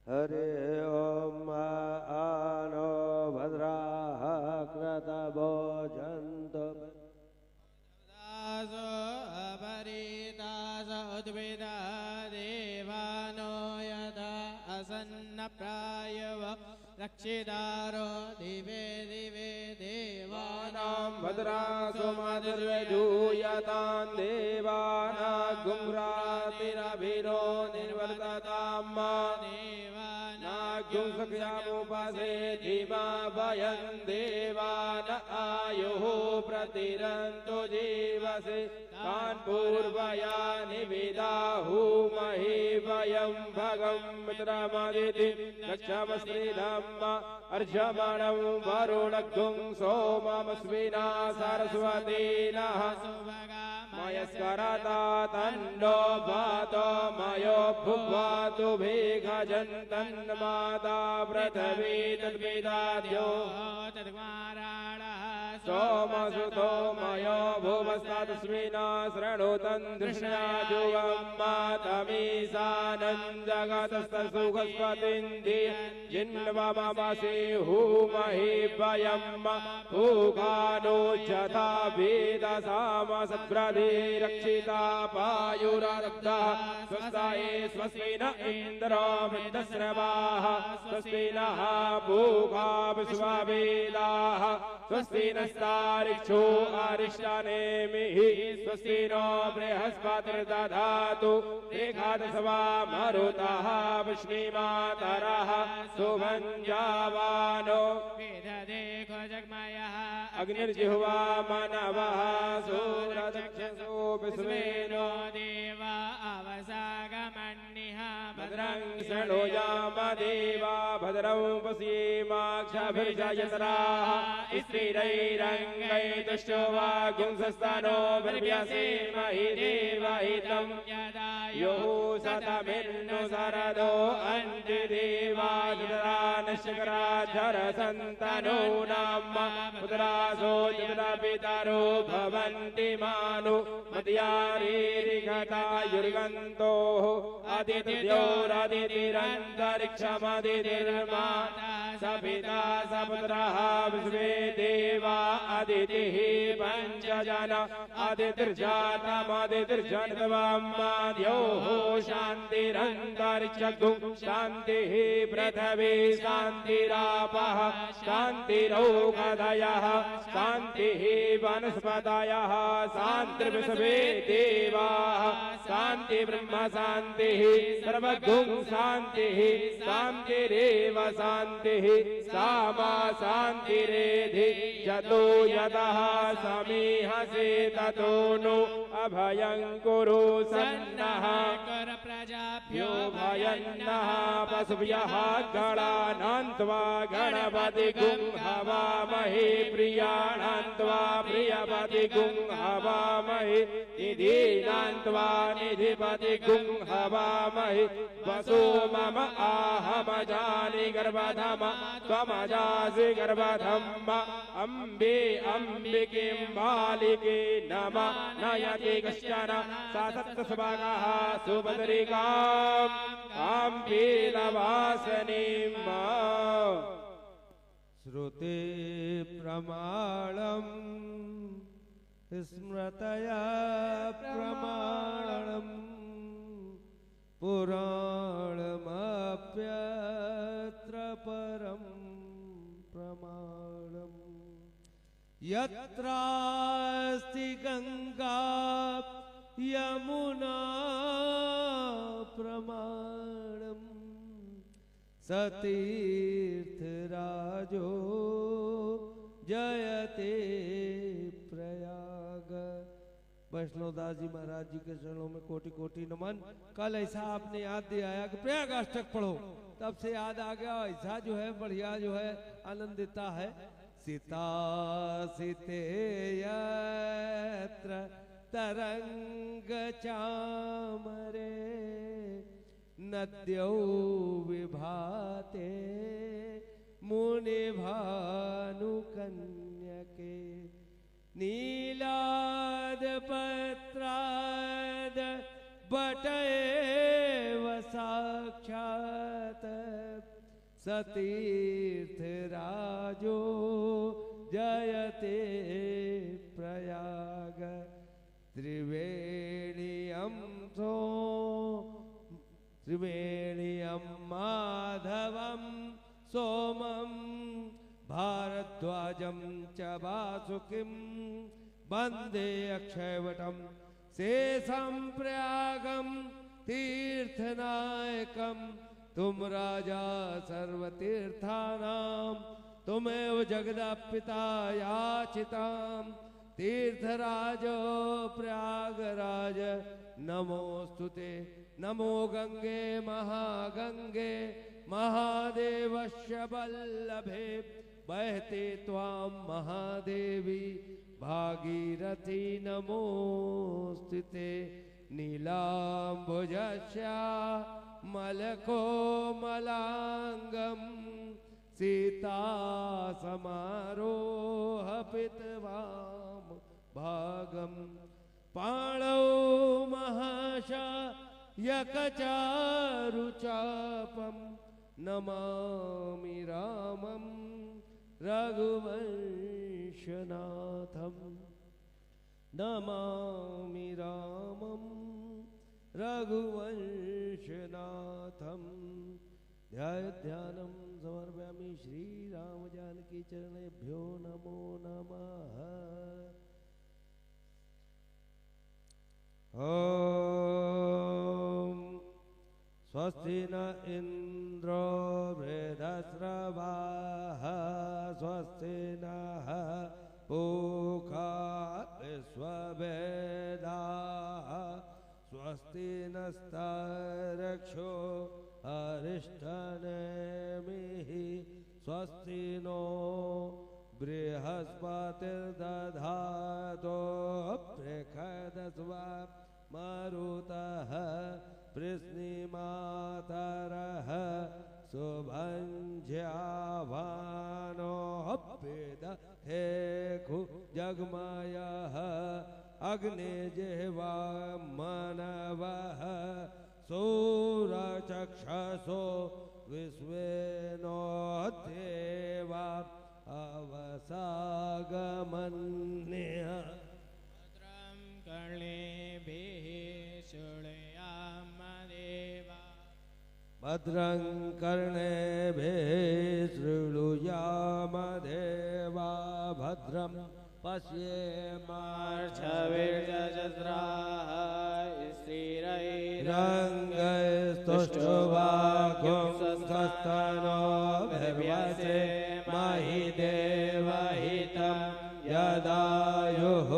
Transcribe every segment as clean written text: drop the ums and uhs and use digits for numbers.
हरि ओम आनो भद्राः क्रतवो जन्तु दासो अपरिदास उद्भिदा देवानो यदा असन्नप्रायव रक्षितारो दिवे दिवे देवानां भद्रासो माधुर्यजूयतां देवानागुंरातिरभिरो निर्वर्तताम् नाग्युं सख्यामुपासे धीमा वयं देवान आयुः प्रतिरन्तो जीवसे तान् पूर्वयानि विदाहुमहि वयं भगं मित्रमदिति गच्छामश्रीधाम अर्घ्यमाणं वरुणगुं सोममस्मिना सरस्वतीनः मयस्करता तन्नो भातो मयो भुवातु भेघजन्तन्माता पृथिवी तद्विदाद्यो सोमसुतो मयो भुवस्तस्मिना शृणुतं दृश्याजुवं मातमीशानञ्जगतस्तसुखस्पतिन्धि जिन्वममसि हूमहि वयं भूगानोच्यथा वेदसामसद्व्रधे रक्षिता पायुरब्धः स्वस्ताये स्वस्ति न इन्द्रो वृद्धश्रवाः स्वस्ति नः भूगा विश्ववेदाः स्वस्ति नस्तारिक्षो अरिष्टानेमिः स्वस्ति नो बृहस्पतिर्दधातु एकादशवा मरुतः विष्णुमातरः सुभञ्जावानो वेददेखो जगमयः अग्निर्जिह्वा मनवः सूरदक्षसो विश्वेनो देवा अवसागमन्निः भद्रं शृणुयाम देवा भद्रं पश्येमाक्षभिर्जयत्राः स्त्रीरैरङ्गैतुष्टो वा गुंसस्तनो भर्व्यसेमहि देवहितं यो शतमिन्नु शरदो अन्तिदेवाधरानशकराधरसन्तनो नाम पुत्रासो चित्रपितरो भवन्ति मानु मद्यारीरिघटायुर्गन्तोः अदितिर्योरदितिरन्तरिक्षमदितिर्मा सपिता सपुत्रः विश्वे देवा अदितिः पञ्चजन अदितिर्जातमदितिर्जनत्वमाद्योः शान्तिरन्तरिक्षगुं शान्तिः पृथिवी शान्तिरापः शान्तिरौषधयः शान्तिः वनस्पतयः शान्तिर्विश्वे देवाः शान्ति ब्रह्म शान्तिः सर्वगुं शान्तिः शान्तिरेव शान्तिः सामा शान्तिरेधि यतो यतः समीहसे ततो नो अभयं कुरु सन्नः कर प्रजाभ्यो भयन्नः पशुभ्यः गणानान्त्वा गणपतिगुं हवामहे प्रियाणान्त्वा प्रियपतिगुं हवामहे निधीनान्त्वा निधिपतिगुं हवामहे वसो मम आहमजानि गर्भधम त्वमजासि गर्भधम् अम्बे अम्बिके बालिके नम नयति कश्चन सा सप्तस्वगः सुभद्रिकाम् आम्बीलवासनीम् श्रुते प्रमाणम् स्मृतया प्रमाणम् पुराणमप्यत्र परम् प्रमाणम् यत्रास्ति गंगा यमुना प्रमाणम् सतीर्थराजो जयते प्रयाग। वैष्णवदास जी महाराज जी के चरणों में कोटि कोटि नमन। कल ऐसा आपने याद दिलाया कि प्रयाग अष्टक पढ़ो, तब से याद आ गया। ऐसा जो है बढ़िया जो है आनंद देता है। सीता सीते यत्र तरंग चामरे नद्यौ विभाते मुनि भानुकन्यके नीलाद पत्राद बटैव साक्षात् सतीर्थराजो जयते प्रयाग त्रिवेणीयं माधवं सोमं भारद्वाजं च वासुकिं वन्दे अक्षयवटं शेषं प्रयागं तीर्थनायकं तुम राजा सर्वतीर्थानां तुमेव जगदपिता याचितां तीर्थराज प्रयागराज नमोस्तुते नमो गंगे महागंगे महादेवस्य वल्लभे बहते त्वां महादेवी भागीरथी नमोस्तुते नीलाम्बुजस्या मलकोमलांगं सीता समारोह पितवाम भागम पाणौ महाशयकचारुचापं नमामि रामं रघुवंशनाथं नमामि रामं रघुवंशनाथं ध्यानं समर्पयामि श्रीराम जानकी चरणेभ्यो नमो नमः। ॐ स्वस्ति न इन्द्रो वृद्धश्रवाः स्वस्ति नः पूषा विश्ववेदाः स्वस्ति नस्तारक्षो अरिष्ठनेमिः स्वस्ति नो बृहस्पतिर्दधातो बृहदस्वा मरुतः पृश्निमातरः शुभञ्ज्यावानो वेदहेखु जगमयः अग्निजिह्वा मनवः सूरचक्षसो विश्वेनो देवा अवसागमन्यः भद्रं कर्णेभिः शृणुयामदेवा भद्रं कर्णेभिः शृणुयामदेवा भद्रं पश्येमार्षवीर्यजस्राः स्त्रीरैरङ्गैस्तुष्टुवाकुंसस्तनो भव्यसे महि देवहितं यदायुः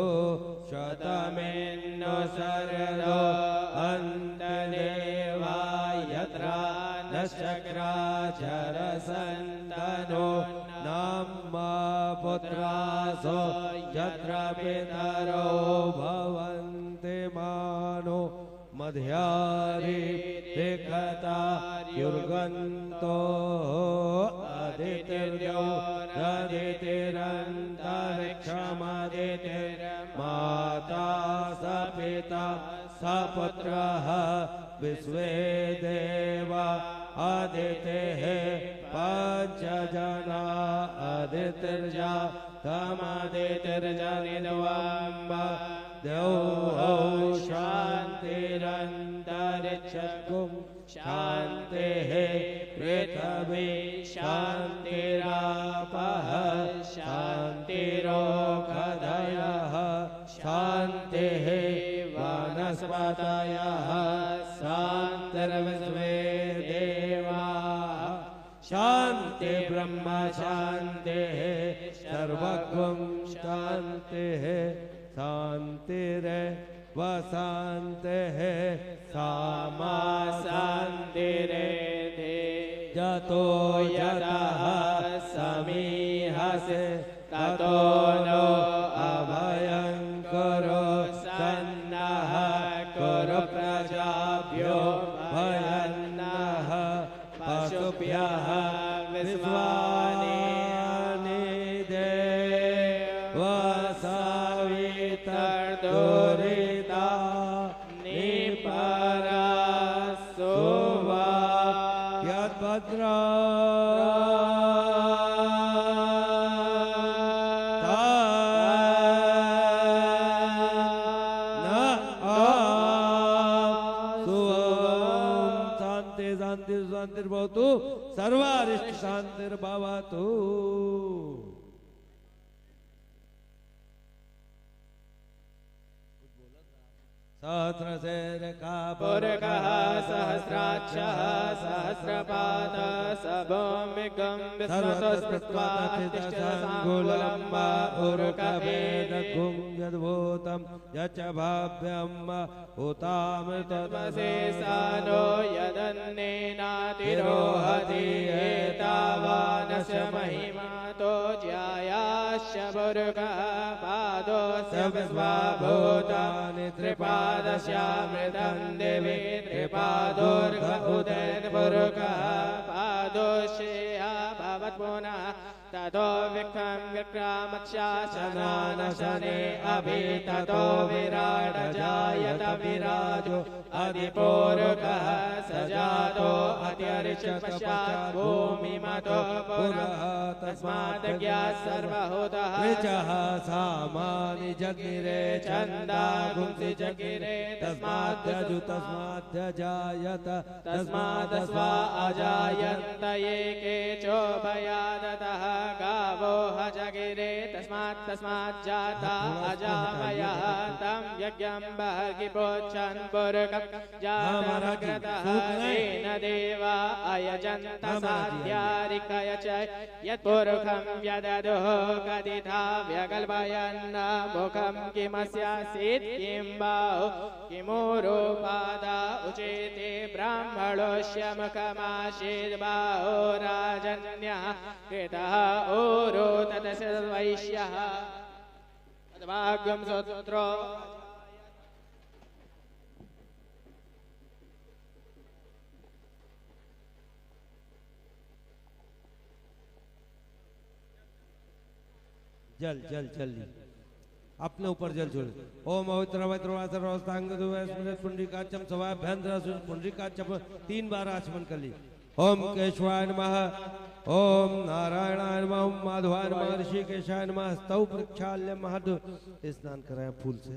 शतमेन्न शरदो अन्तदेवा यत्रा न शक्राचरसन्तनो नाम्मा पुत्रासो यत्र पितरो भवन्ति मानो मध्यारि विखता युर्गन्तो अदितिर्यो रदितिरन्तरिक्षमदितिर्माता स पिता स पुत्रः विश्वे देवा अदितेः पञ्चजना अदितिर्जा तमदितिर्जनिद्वाम्ब द्यौः शान्तिरन्तरिक्षगुं शान्तिः पृथिवी शान्तिरापः शान्तिरोषधयः शान्तिः वनस्पतयः शान्तिर्विश्वे देवाः शान्ति ब्रह्म शान्तिः सर्वगुं शान्तिः शान्तिरेव शान्तिः सामा शान्तिरेधे यतो यतः समीहसे ततो नो अभयं कुरु सन्नः कुरु प्रजाभ्यो भयन्नः पशुभ्यः विश्वानि दुरिता निपरसुवा यद्भद्रा सर्वमंगलमंदिर्भवतु सर्वारिष्ट शांतिर्भवतु। पुरकः सहस्राक्षः सहस्रपादः सभौमिकं विस्मतस्पृष्ट्वातिष्ठसाङ्गुलं वा उरुकवेदगुं यद्भूतं यच्च भाव्यं हुतामृतमसे सानो यदन्नेनातिरोहति एतावानस्य महिमातो ज्यायाश्च पुरुकः पादोऽस्य विश्वाभूतानि त्रिपादस्यामृतं देवी त्रिपादोर्घ उदयपुरुकः पादोश्रेया भवत्पुनः ततो विक्रम विक्रामत्शासनानशने अभि ततो विराट जायत विराजो अधिपूरुकः सजातो अत्यर्चत पश्चात् भूमिमतो पुरः तस्माद्ज्ञात् सर्वभूतः ऋचः सामानि जग्निरे छन्दा गुंसि जगिरे तस्माद्यजु तस्माद्यजायत तस्मादस्वा अजायन्त ये केचोभयादतः गावो हजगिरे तस्मात् तस्मात् जाता अजामयः तं यज्ञं बर्हिपोच्छन् पुरुकं जातमग्रतः तेन देवा अयजन्त साध्यारिकय च यत्पुरुखं व्यददुः कदिथा व्यकल्पयन् मुखं किमस्यासीत् किं बाहु किमूरुपादा उचेते ब्राह्मणोऽस्य मुखमासीद् बाहो राजन्यः कृतः ऊरो ततस्य वैश्यः तद्भाग्यं सोत्रो जल जल जल अपने ऊपर जल छोड़। ओम पुंडरीकाक्षम सवाभ्यंतर पुंडरीकाक्षम 3 बार आचमन कर ली। ओम केशवाय नमः, ओम नारायणाय नमः, ओम माधवाय नमः, ऋषिकेशाय नमः। स्तव प्रक्षाल्य महद स्नान कराएं फूल से।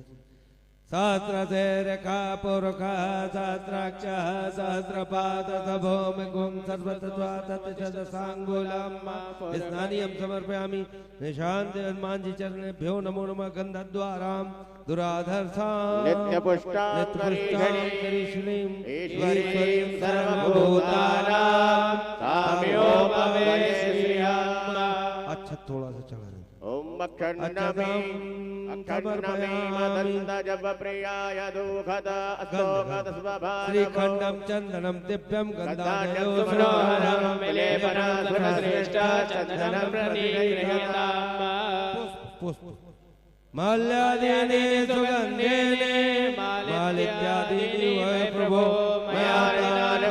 सहस्रसे रेखा पुरुखः सहस्राक्षः सहस्रपाद भौमिकं सर्वतत्त्वाततिशतसाङ्गुलं स्नानीयं समर्पयामि। निशान्त हनुमानजी चरणेभ्यो नमो नमः। गन्धद्वारां दुराधर्षां नित्यपुष्टां ईश्वरीं सर्वभूतानां साम्योपवेश्याम। अच्छा थोड़ा सा चढ़ा दें। ओम अखंडमे अखंडमे मदन्त जप प्रियाय दुखद अस्तोखद स्वभाव श्रीखंडम चंदनम दिव्यम गंधानयो सुमनोहरम विलेपनं सुरश्रेष्ठ चंदनं प्रतिगृह्यताम्। पुष्प माल्यादीने सुगंधेने मालित्यादीनि वै प्रभो मया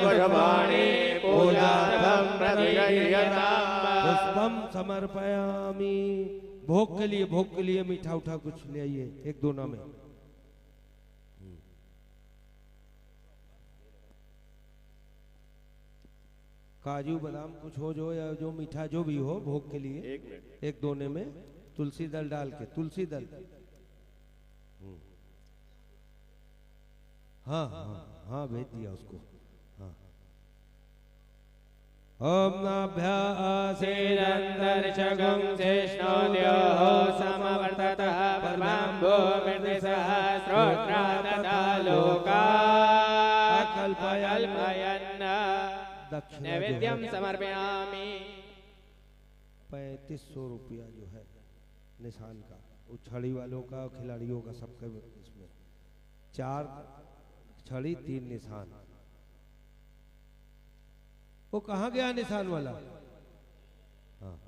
पुष्पाणि पूजार्थं प्रतिगृह्यताम्। पुष्पम समर्पयामि। भोग के लिए मीठा उठा कुछ ले आइए एक दोना में। काजू बादाम कुछ हो जो या जो मीठा जो भी हो भोग के लिए एक दोने में तुलसी दल डाल के। तुलसी दल हाँ हाँ हाँ भेज दिया उसको। हाँ ओम नाभ्यासेदन्तरिक्षगं शेषोद्योः समवर्ततः परमाम्भो मृतिसहस्रोत्रा तथा लोकाः कल्पयन् नैवेद्यं समर्पयामि। 3500 रुपया जो है निशान का, उछड़ी वालों का खिलाड़ियों का सबका इसमें 4 छड़ी 3 निशान। वो कहाँ गया निशान वाला? हाँ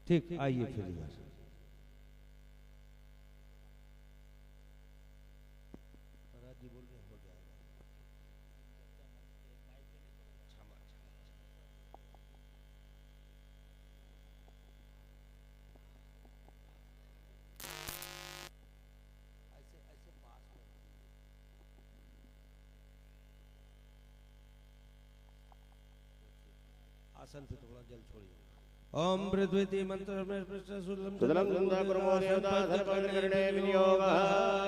ठीक आइए फिर यहाँ से। आसन पे थोड़ा जल छोड़िए। ओम पृथ्वीति मंत्र में सुदलम सुंदर गुरुमो देवता सर्वकर्णे विनियोगः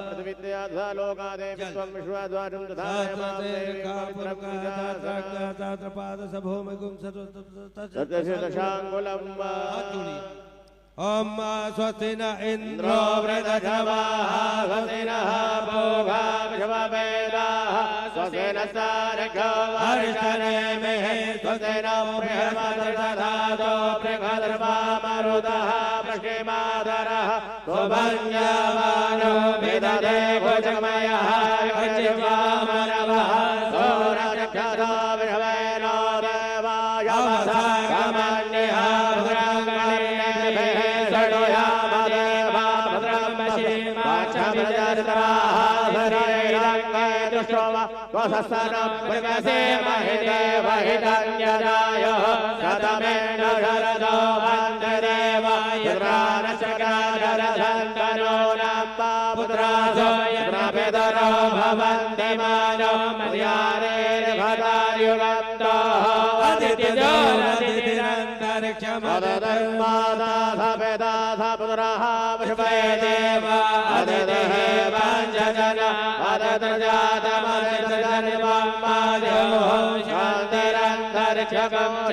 पृथ्वीत्याधा लोकादे विश्वं विश्वाद्वारं तथा पाद सभोम गुम सत्यस्य दशांगुलम ओम स्वस्ति न इंद्रो वृद्धजवाः स्वस्ति नः भोगा विश्ववेदाः स्वस्ति नस्तारख्यो वर्षनेमिः स्वस्ति न बृहस्पतिर्दधातु बृहद्रवामरुतः वृष्टिमादरः सुभञ्जमानो विदधे भुजगमयः यज्ञवामनवः सौरचक्षतो विश्वेनो देवाय वधागमन्यः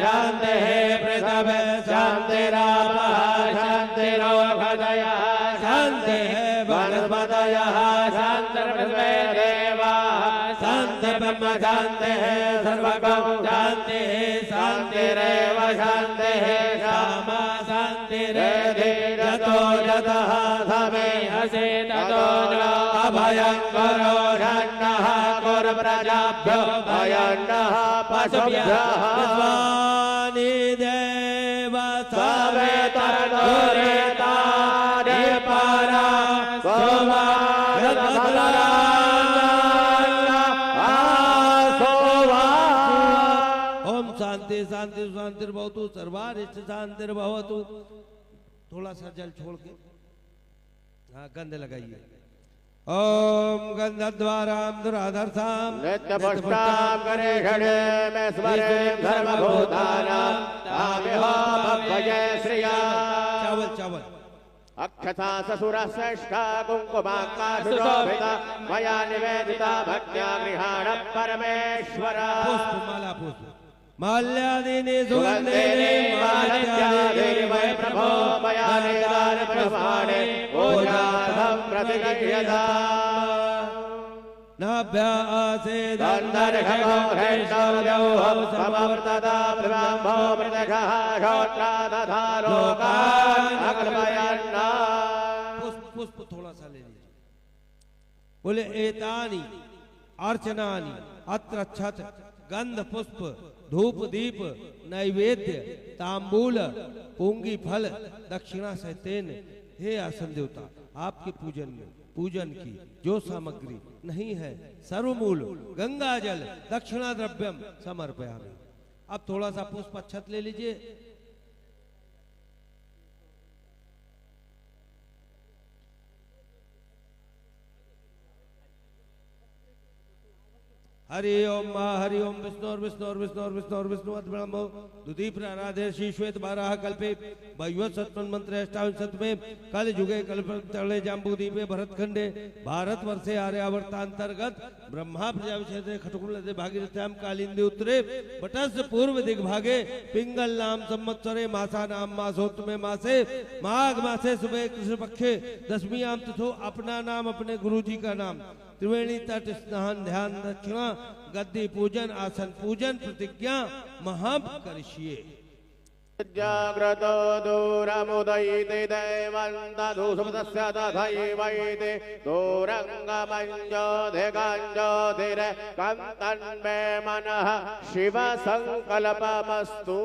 शांति पृथ्वी शांतिरापः शांतिरोषधयः शांति वनस्पतयः शांतिर्विश्वे देवाः शांति ब्रह्म शांति सर्वगं शांति शांतिरेव शांति श्यामा शांतिरेधिरतो यतः समे हसे ततो न अभयङ्करो षण्णः कुरु प्रजाभ्यो अयन्नः पशुभ्यः स्वानि देव सवेतरेता निपारा सोमा ओम शांति शांति शांतिर्भवतु सर्वारिष्ट शांतिर्भवतु। थोड़ा सा जल छोड़ के हाँ गंध लगाइए। ओम गंधद्वारां दुराधर्षां नित्यपुष्टां गणेशणे मे स्मरे सर्वभूतानां तामिहो भक्तये श्रिया। चावल चावल अक्षता ससुरः श्रेष्ठा कुङ्कुमाकाशोभिता मया निवेदिता भक्त्या गृहाण परमेश्वर। पुष्प माला पुष्प माल्यादीनि सुगन्धिनी माल्यादीनि वै प्रभो मया निदान प्रमाणे पूजार्थं प्रतिगृह्यता। नाभ्यासेदन्तर्षभो हृष्टौद्यौः समवर्तता प्रभाम्भो मृदघः श्रोत्रा तथा लोकान् अकल्पयन्ना। पुष्प थोड़ा सा ले लीजिए। बोले एतानि अर्चनानि अत्र छत गंध पुष्प धूप दीप नैवेद्य तांबूल पूंगी फल दक्षिणा सहितेन। हे आसन देवता आपके पूजन में पूजन की जो सामग्री नहीं है सर्वमूल गंगा जल दक्षिणा द्रव्यम समर्पयामि। अब थोड़ा सा पुष्प अक्षत ले लीजिए। हरि ओम हरि ओम विष्णु विष्णु विष्णु विष्णु विष्णु ब्रह्म दुदीप राधे श्री श्वेत बारह कल्पे वैवत सत्वन मंत्र अष्टाविंशत में कल जुगे कल्प तले जाम्बूदीपे भरतखंडे भारत वर्षे आर्यावर्तांतर्गत ब्रह्मा प्रजाविषय खटकुल भागीरथ्याम कालिंदी उत्तरे बटस पूर्व दिग्भागे पिंगल नाम संवत्सरे मासा नाम मासोत्तमे मासे माघ मासे सुबह कृष्ण पक्षे दशमीयाम तिथो अपना नाम अपने गुरु जी का नाम त्रिवेणी तट स्नान ध्यान दक्षिणा गद्दी पूजन आसन पूजन प्रतिज्ञा महब करिष्ये। जाग्रतो दूरमुदयिते देवन्तधूसुमतस्य तथैवैते दूरङ्गमञ्जोधिगञ्जोधिरे कं तन्मे मनः शिवसङ्कल्पमस्तु।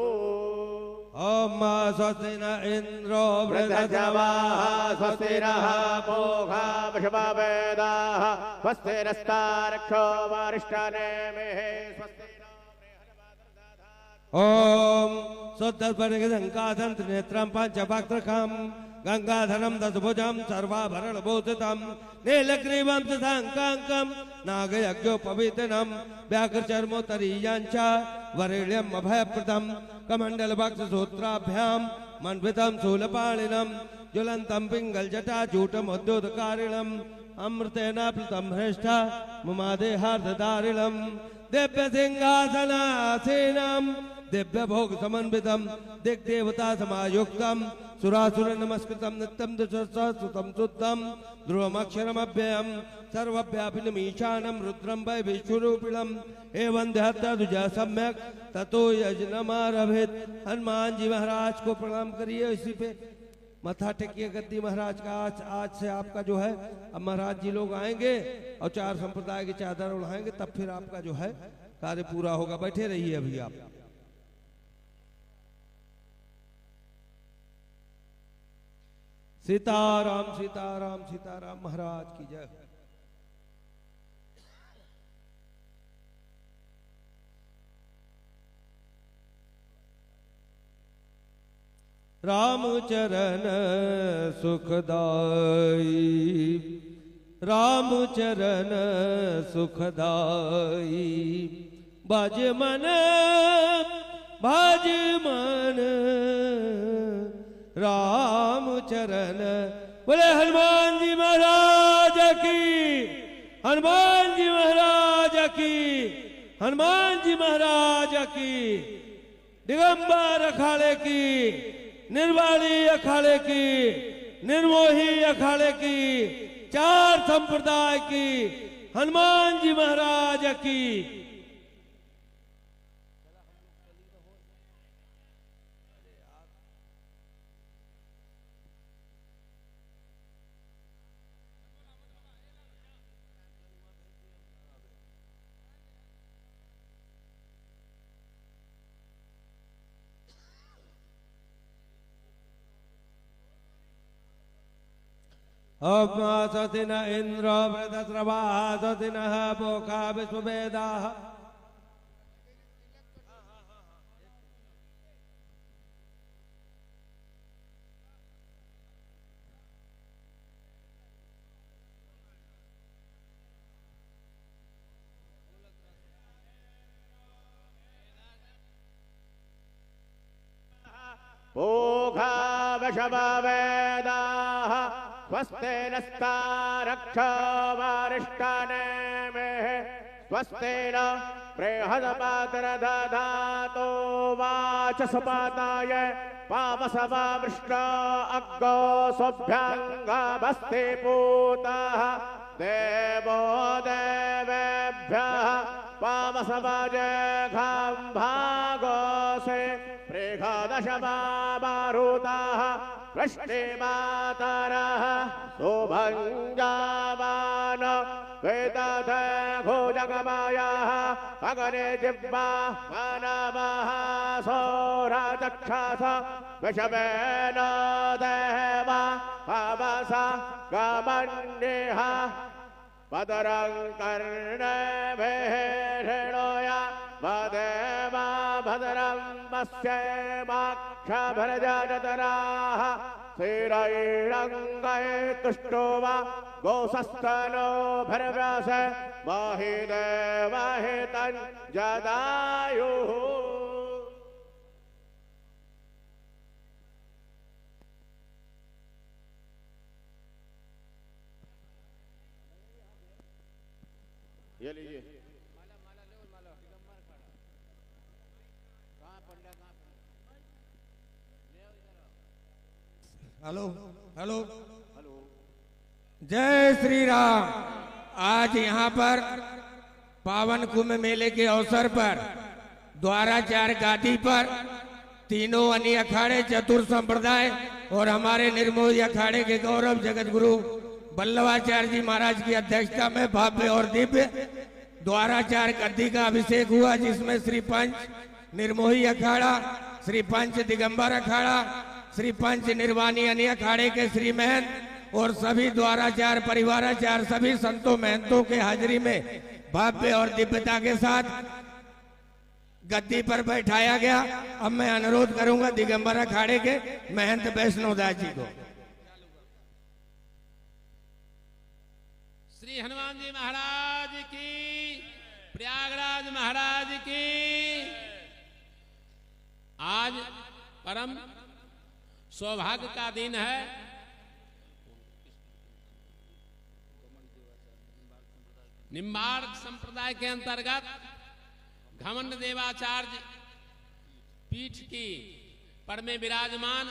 ओम स्वस्ति न इंद्रो वृद्धजवाः स्वस्ति नः पूषा विश्ववेदाः स्वस्ति नस्तारख्यो वरिष्ठनेमिः स्वस्ति ओम सोत्तरपरिगदंकादं त्रिनेत्रं पंचभक्त्रकं गंगाधरम दशभुजम सर्वाभरण भूषितम नीलग्रीवम शशांकांकम नागयज्ञोपवीतनम व्याघ्रचर्मोत्तरीयांच वरेण्यम अभयप्रदम कमंडल वक्ष सूत्राभ्याम मण्डितं शूलपाणिनं ज्वलन्तं पिङ्गलजटाजूटम् उद्योतकारिणम् अमृतेनाप्लुतं हृष्टा मुमादेहार्धदारिणं दिव्यसिंहासनासीनं दिव्यभोगसमन्वितं दिग्देवता समायुक्तं सुरासुर नमस्कृतं नित्यं दशसहस्रं शुद्धं ध्रुवमक्षरमव्ययं सर्वव्यापिनमीशानं रुद्रं वै विश्वरूपिणम् एवं ध्यात्वा सम्यक ततो यजनमारभित। हनुमान जी महाराज को प्रणाम करिए। इसी पे मथा टेकिए गद्दी महाराज का। आज से आपका जो है, अब महाराज जी लोग आएंगे और 4 संप्रदाय की चादर उड़ाएंगे, तब फिर आपका जो है कार्य पूरा होगा। बैठे रहिए अभी आप। सीताराम सीताराम सीताराम महाराज की जय। राम चरण सुखदाई, राम चरण सुखदाई, भज मन भज मन राम चरण। बोले हनुमान जी महाराज की, हनुमान जी महाराज की, हनुमान जी महाराज की। दिगंबर अखाड़े की, निर्वाणी अखाड़े की, निर्मोही अखाड़े की, 4 संप्रदाय की, हनुमान जी महाराज की। अमासतिन इंद्र वृतस्रवासतिनः पोका विश्ववेदाः। पोघा वशवेदाः स्वस्ते नस्तारक्षवारिष्टानेमिः स्वस्तेन बृहदपात्रदधातो वाचस्पताय पावसवामृष्टा अग्गो सोऽभ्यङ्गमस्ति पूतः देवो देवेभ्यः पावसवजघां भागोऽसि बृहदशमारुताः वृष्टिमातरः सुभञ्जावान वेदते भुजगमायाः अगने जिह्वा मानवः सौरचक्षस विषमेन देवा पवसा गमन्यः पदरं कर्णेभिः ऋणोया वदेवा भद्रं पश्येमाक्षभरजतराः श्रीरैरङ्गैतुष्टो वा गोसस्तनो भरव्यास महि देवहितं जदायुः। ये लीजिए। हेलो हेलो जय श्री राम। आज यहाँ पर पावन कुंभ मेले के अवसर पर द्वाराचार गादी पर तीनों अन्य अखाड़े, चतुर संप्रदाय और हमारे निर्मोही अखाड़े के गौरव जगत गुरु वल्लभाचार्य जी महाराज की अध्यक्षता में भव्य और दिव्य द्वाराचार गद्दी का अभिषेक हुआ, जिसमें श्री पंच निर्मोही अखाड़ा, श्री पंच दिगंबर अखाड़ा, श्री पंच निर्वाणी अन्य अखाड़े के श्री महंत और सभी द्वाराचार परिवाराचार सभी संतों महंतों के हाजिरी में भव्य और दिव्यता के साथ गद्दी पर बैठाया गया। अब मैं अनुरोध करूंगा दिगंबर अखाड़े के महंत वैष्णोदास जी को। श्री हनुमान जी महाराज की, प्रयागराज महाराज की। आज परम सौभाग्य का दिन है। निम्बार्क संप्रदाय के अंतर्गत घमंड देवाचार्य पीठ की पर में विराजमान,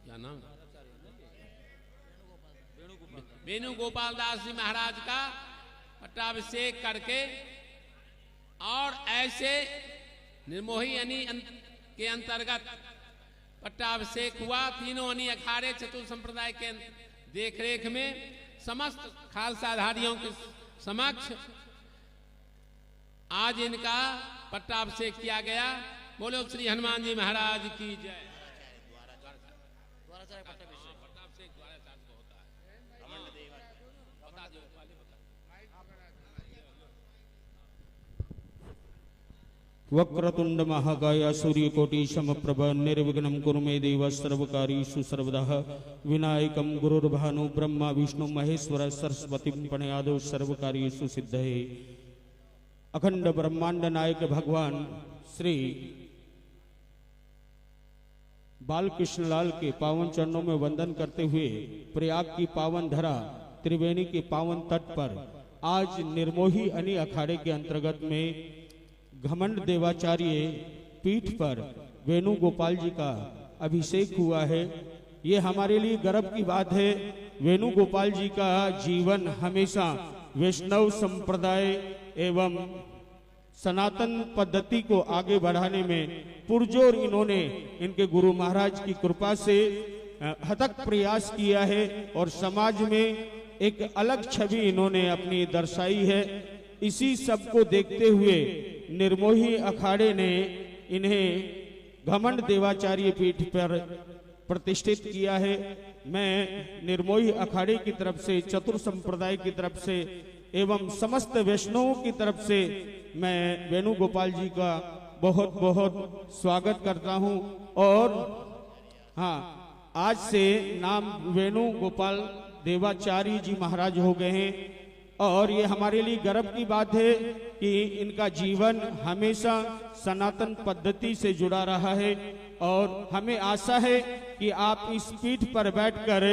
क्या नाम, वेणुगोपाल दास जी महाराज का पट्टाभिषेक करके और ऐसे निर्मोही अनी के अंतर्गत पट्टाभिषेक हुआ। तीनों अनी अखाड़े चतुर संप्रदाय के देखरेख में समस्त खालसाधारियों के समक्ष आज इनका पट्टाभिषेक किया गया। बोलो श्री हनुमान जी महाराज की जय। वक्रतुंड महाकाय सूर्यकोटि समप्रभ निर्विघ्नं कुरु मे देव सर्वकार्येषु सर्वदा विनायकं गुरुर्भानु ब्रह्मा विष्णु महेश्वर सरस्वती प्रणयादो सर्वकार्येषु सिद्धये। अखंड ब्रह्मांड नायक भगवान श्री बालकृष्ण लाल के पावन चरणों में वंदन करते हुए प्रयाग की पावन धरा त्रिवेणी के पावन तट पर आज निर्मोही अनी अखाड़े के अंतर्गत में घमंड देवाचार्य पीठ पर वेणुगोपाल जी का अभिषेक हुआ है। ये हमारे लिए गर्व की बात है। वेणुगोपाल जी का जीवन हमेशा वैष्णव संप्रदाय एवं सनातन पद्धति को आगे बढ़ाने में पुरजोर इन्होंने इनके गुरु महाराज की कृपा से अथक प्रयास किया है और समाज में एक अलग छवि इन्होंने अपनी दर्शाई है। इसी सब को देखते हुए निर्मोही अखाड़े ने इन्हें घमंड देवाचार्य पीठ पर प्रतिष्ठित किया है। मैं निर्मोही अखाड़े की तरफ से, चतुर संप्रदाय की तरफ से एवं समस्त वैष्णवों की तरफ से मैं वेणुगोपाल जी का बहुत बहुत स्वागत करता हूं। और हाँ, आज से नाम वेणुगोपाल देवाचार्य जी महाराज हो गए हैं और ये हमारे लिए गर्व की बात है कि इनका जीवन हमेशा सनातन पद्धति से जुड़ा रहा है और हमें आशा है कि आप इस पीठ पर बैठकर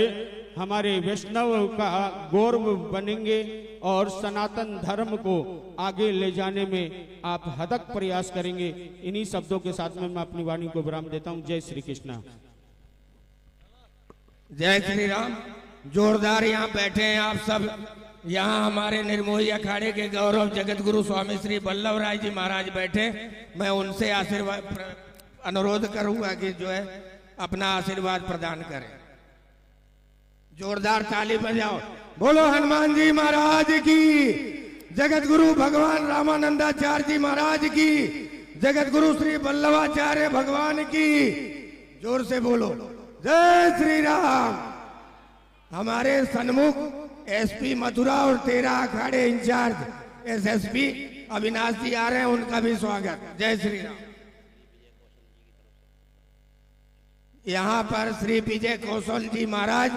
हमारे वैष्णव का गौरव बनेंगे और सनातन धर्म को आगे ले जाने में आप हदक प्रयास करेंगे। इन्हीं शब्दों के साथ में मैं अपनी वाणी को विराम देता हूं। जय श्री कृष्णा। जय श्री राम। जोरदार यहाँ बैठे हैं आप सब। यहाँ हमारे निर्मोही अखाड़े के गौरव जगत गुरु स्वामी श्री वल्लभ राय जी महाराज बैठे। मैं उनसे आशीर्वाद अनुरोध करूंगा कि जो है अपना आशीर्वाद प्रदान करें। जोरदार ताली बजाओ। बोलो हनुमान जी महाराज की, जगत गुरु भगवान रामानंदाचार्य जी महाराज की, जगत गुरु श्री वल्लभाचार्य भगवान की। जोर से बोलो जय श्री राम। हमारे सन्मुख एसपी मथुरा और 13 अखाड़े इंचार्ज एसएसपी अविनाश जी आ रहे हैं, उनका भी स्वागत। जय श्री राम। यहाँ पर श्री विजय कौशल जी महाराज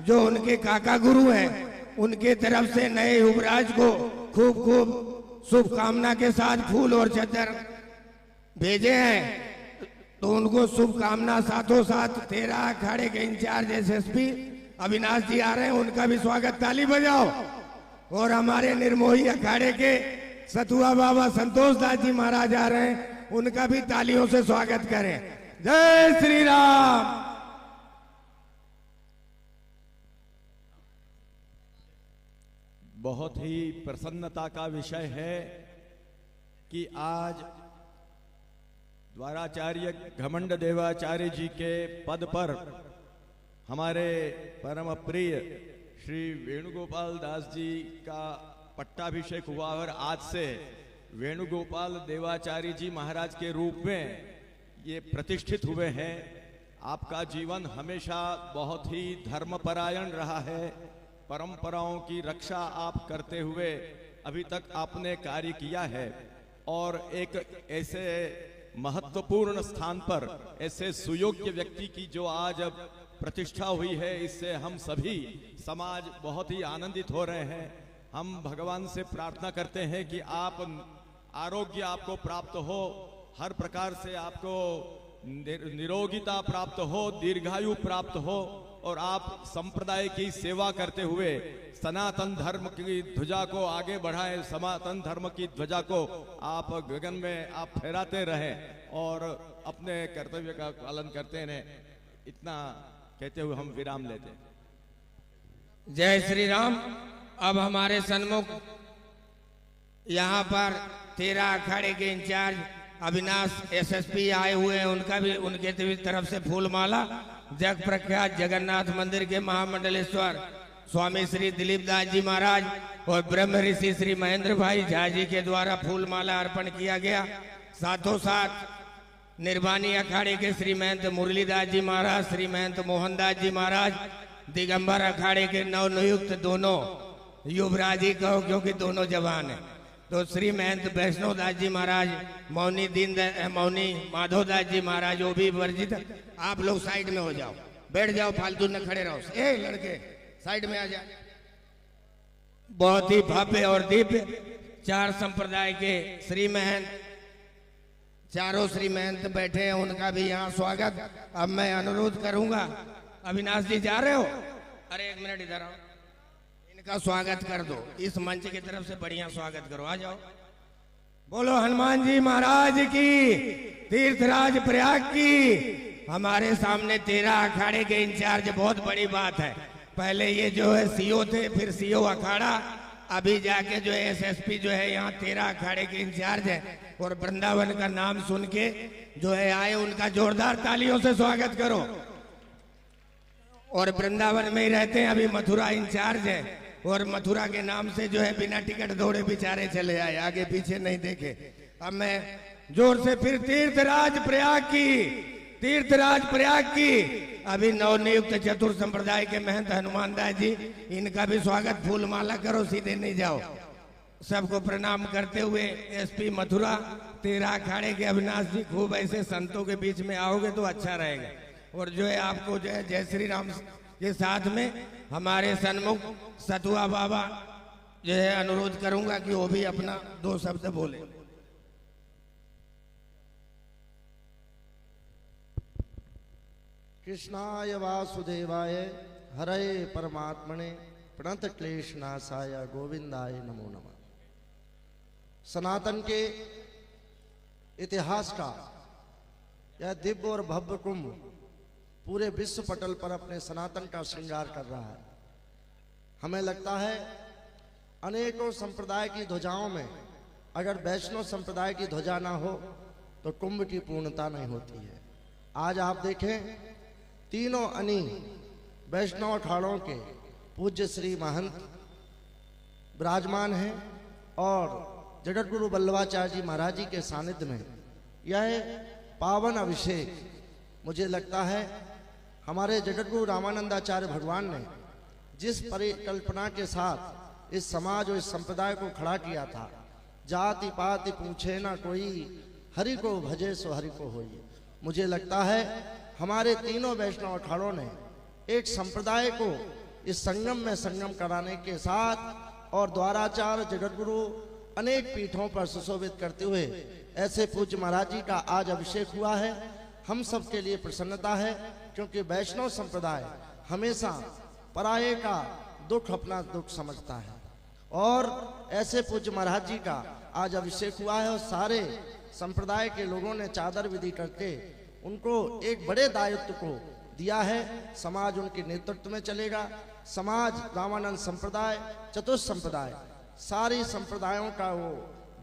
जो उनके काका गुरु हैं, उनके तरफ से नए युवराज को खूब खूब शुभकामना के साथ फूल और चादर भेजे हैं, तो उनको शुभकामना साथों साथ 13 अखाड़े के इंचार्ज एसएसपी अविनाश जी आ रहे हैं, उनका भी स्वागत। ताली बजाओ। और हमारे निर्मोही अखाड़े के सतुआ बाबा संतोष दास जी महाराज आ रहे हैं, उनका भी तालियों से स्वागत करें। जय श्री राम। बहुत ही प्रसन्नता का विषय है कि आज द्वाराचार्य घमंड देवाचार्य जी के पद पर हमारे परम प्रिय श्री वेणुगोपाल दास जी का पट्टाभिषेक हुआ और आज से वेणुगोपाल देवाचार्य जी महाराज के रूप में ये प्रतिष्ठित हुए हैं। आपका जीवन हमेशा बहुत ही धर्मपरायण रहा है। परंपराओं की रक्षा आप करते हुए अभी तक आपने कार्य किया है और एक ऐसे महत्वपूर्ण स्थान पर ऐसे सुयोग्य व्यक्ति की जो आज अब प्रतिष्ठा हुई है, इससे हम सभी समाज बहुत ही आनंदित हो रहे हैं। हम भगवान से प्रार्थना करते हैं कि आप आरोग्य आपको प्राप्त हो, हर प्रकार से आपको निरोगिता प्राप्त हो, दीर्घायु प्राप्त हो और आप संप्रदाय की सेवा करते हुए सनातन धर्म की ध्वजा को आगे बढ़ाएं, सनातन धर्म की ध्वजा को आप गगन में आप फहराते रहें और अपने कर्तव्य का पालन करते रहें। इतना कहते हुए हम विराम लेते हैं। जय श्री राम। अब हमारे सन्मुख यहाँ पर 13 अखाड़े के इंचार्ज अविनाश एसएसपी आए हुए हैं, उनका भी उनके तरफ से फूलमाला जग प्रख्यात जगन्नाथ मंदिर के महामंडलेश्वर स्वामी श्री दिलीप दास जी महाराज और ब्रह्म ऋषि श्री महेंद्र भाई झा जी के द्वारा फूलमाला अर्पण किया गया। साथों साथ निर्वाणी अखाड़े के श्री महंत मुरलीदास जी महाराज, श्री महंत मोहनदास जी महाराज, दिगंबर अखाड़े के नवनियुक्त दोनों युवराज ही कहो क्योंकि दोनों जवान हैं, तो श्री महंत वैष्णव दास जी महाराज, मौनी माधवदास जी महाराज, वो भी वर्जित। आप लोग साइड में हो जाओ, बैठ जाओ, फालतू न खड़े रहो। ए लड़के साइड में आ जाओ। बहुत ही भव्य और दिव्य 4 संप्रदाय के श्री महंत, चारों श्री महंत बैठे हैं, उनका भी यहाँ स्वागत। अब मैं अनुरोध करूंगा, अविनाश जी जा रहे हो? अरे 1 मिनट इधर आओ, इनका स्वागत कर दो। इस मंच की तरफ से बढ़िया स्वागत करो, आ जाओ। बोलो हनुमान जी महाराज की, तीर्थराज प्रयाग की। हमारे सामने 13 अखाड़े के इंचार्ज, बहुत बड़ी बात है। पहले ये जो है सीओ थे, फिर सीओ अखाड़ा, अभी जाके जो है एसएसपी जो है यहाँ 13 अखाड़े के इंचार्ज है। और वृंदावन का नाम सुन के जो है आए, उनका जोरदार तालियों से स्वागत करो। और वृंदावन में ही रहते हैं, अभी मथुरा इंचार्ज है, और मथुरा के नाम से जो है बिना टिकट दौड़े बेचारे चले आए, आगे पीछे नहीं देखे। अब मैं जोर से फिर तीर्थराज प्रयाग की, तीर्थराज प्रयाग की। अभी नवनियुक्त चतुर संप्रदाय के महंत हनुमान दास जी, इनका भी स्वागत, फूलमाला करो, सीधे नहीं जाओ। सबको प्रणाम करते हुए एसपी मथुरा 13 अखाड़े के अविनाश जी, खूब ऐसे संतों के बीच में आओगे तो अच्छा रहेगा। और जो है आपको जो है जय श्री राम के साथ में हमारे सन्मुख सतुआ बाबा जो है अनुरोध करूंगा कि वो भी अपना 2 शब्द बोले। कृष्णाय वासुदेवाय हरे परमात्मने प्रणत क्लेश नाशाय गोविंदाय नमो नमः। सनातन के इतिहास का यह दिव्य और भव्य कुंभ पूरे विश्व पटल पर अपने सनातन का श्रृंगार कर रहा है। हमें लगता है अनेकों संप्रदाय की ध्वजाओं में अगर वैष्णव संप्रदाय की ध्वजा ना हो तो कुंभ की पूर्णता नहीं होती है। आज आप देखें, तीनों अनी वैष्णव अखाड़ों के पूज्य श्री महंत विराजमान हैं और जगत गुरु वल्लभाचार्य जी महाराज जी के सानिध्य में यह पावन अभिषेक, मुझे लगता है हमारे जगत गुरु रामानंदाचार्य भगवान ने जिस परिकल्पना के साथ इस समाज और इस संप्रदाय को खड़ा किया था, जाति पाति पूछे ना कोई, हरि को भजे सो हरि को होई। मुझे लगता है हमारे तीनों वैष्णव अखाड़ों ने एक संप्रदाय को इस संगम में संगम कराने के साथ और द्वाराचार्य जगतगुरु अनेक पीठों पर सुशोभित करते हुए ऐसे पूज्य महाराज जी का आज अभिषेक हुआ है। हम सब के लिए प्रसन्नता है, क्योंकि वैष्णव संप्रदाय हमेशा पराये का दुख अपना दुख समझता है। और ऐसे पूज्य महाराज जी का आज अभिषेक हुआ है और सारे संप्रदाय के लोगों ने चादर विधि करके उनको एक बड़े दायित्व को दिया है। समाज उनके नेतृत्व में चलेगा। समाज रामानंद संप्रदाय, चतुर्थ संप्रदाय, सारी संप्रदायों का वो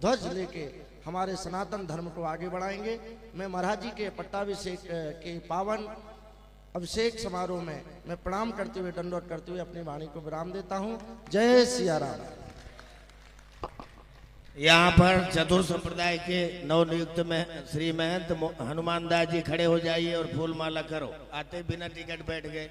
ध्वज लेके हमारे सनातन धर्म को आगे बढ़ाएंगे। मैं महाराज जी के पट्टाभिषेक के पावन अभिषेक समारोह में मैं प्रणाम करते हुए, दंडवत करते हुए अपनी वाणी को विराम देता हूँ। जय सिया राम। यहाँ पर चतुर संप्रदाय के नवनियुक्त में श्री महंत हनुमान दास जी खड़े हो जाइए और फूलमाला करो। आते बिना टिकट बैठ गए,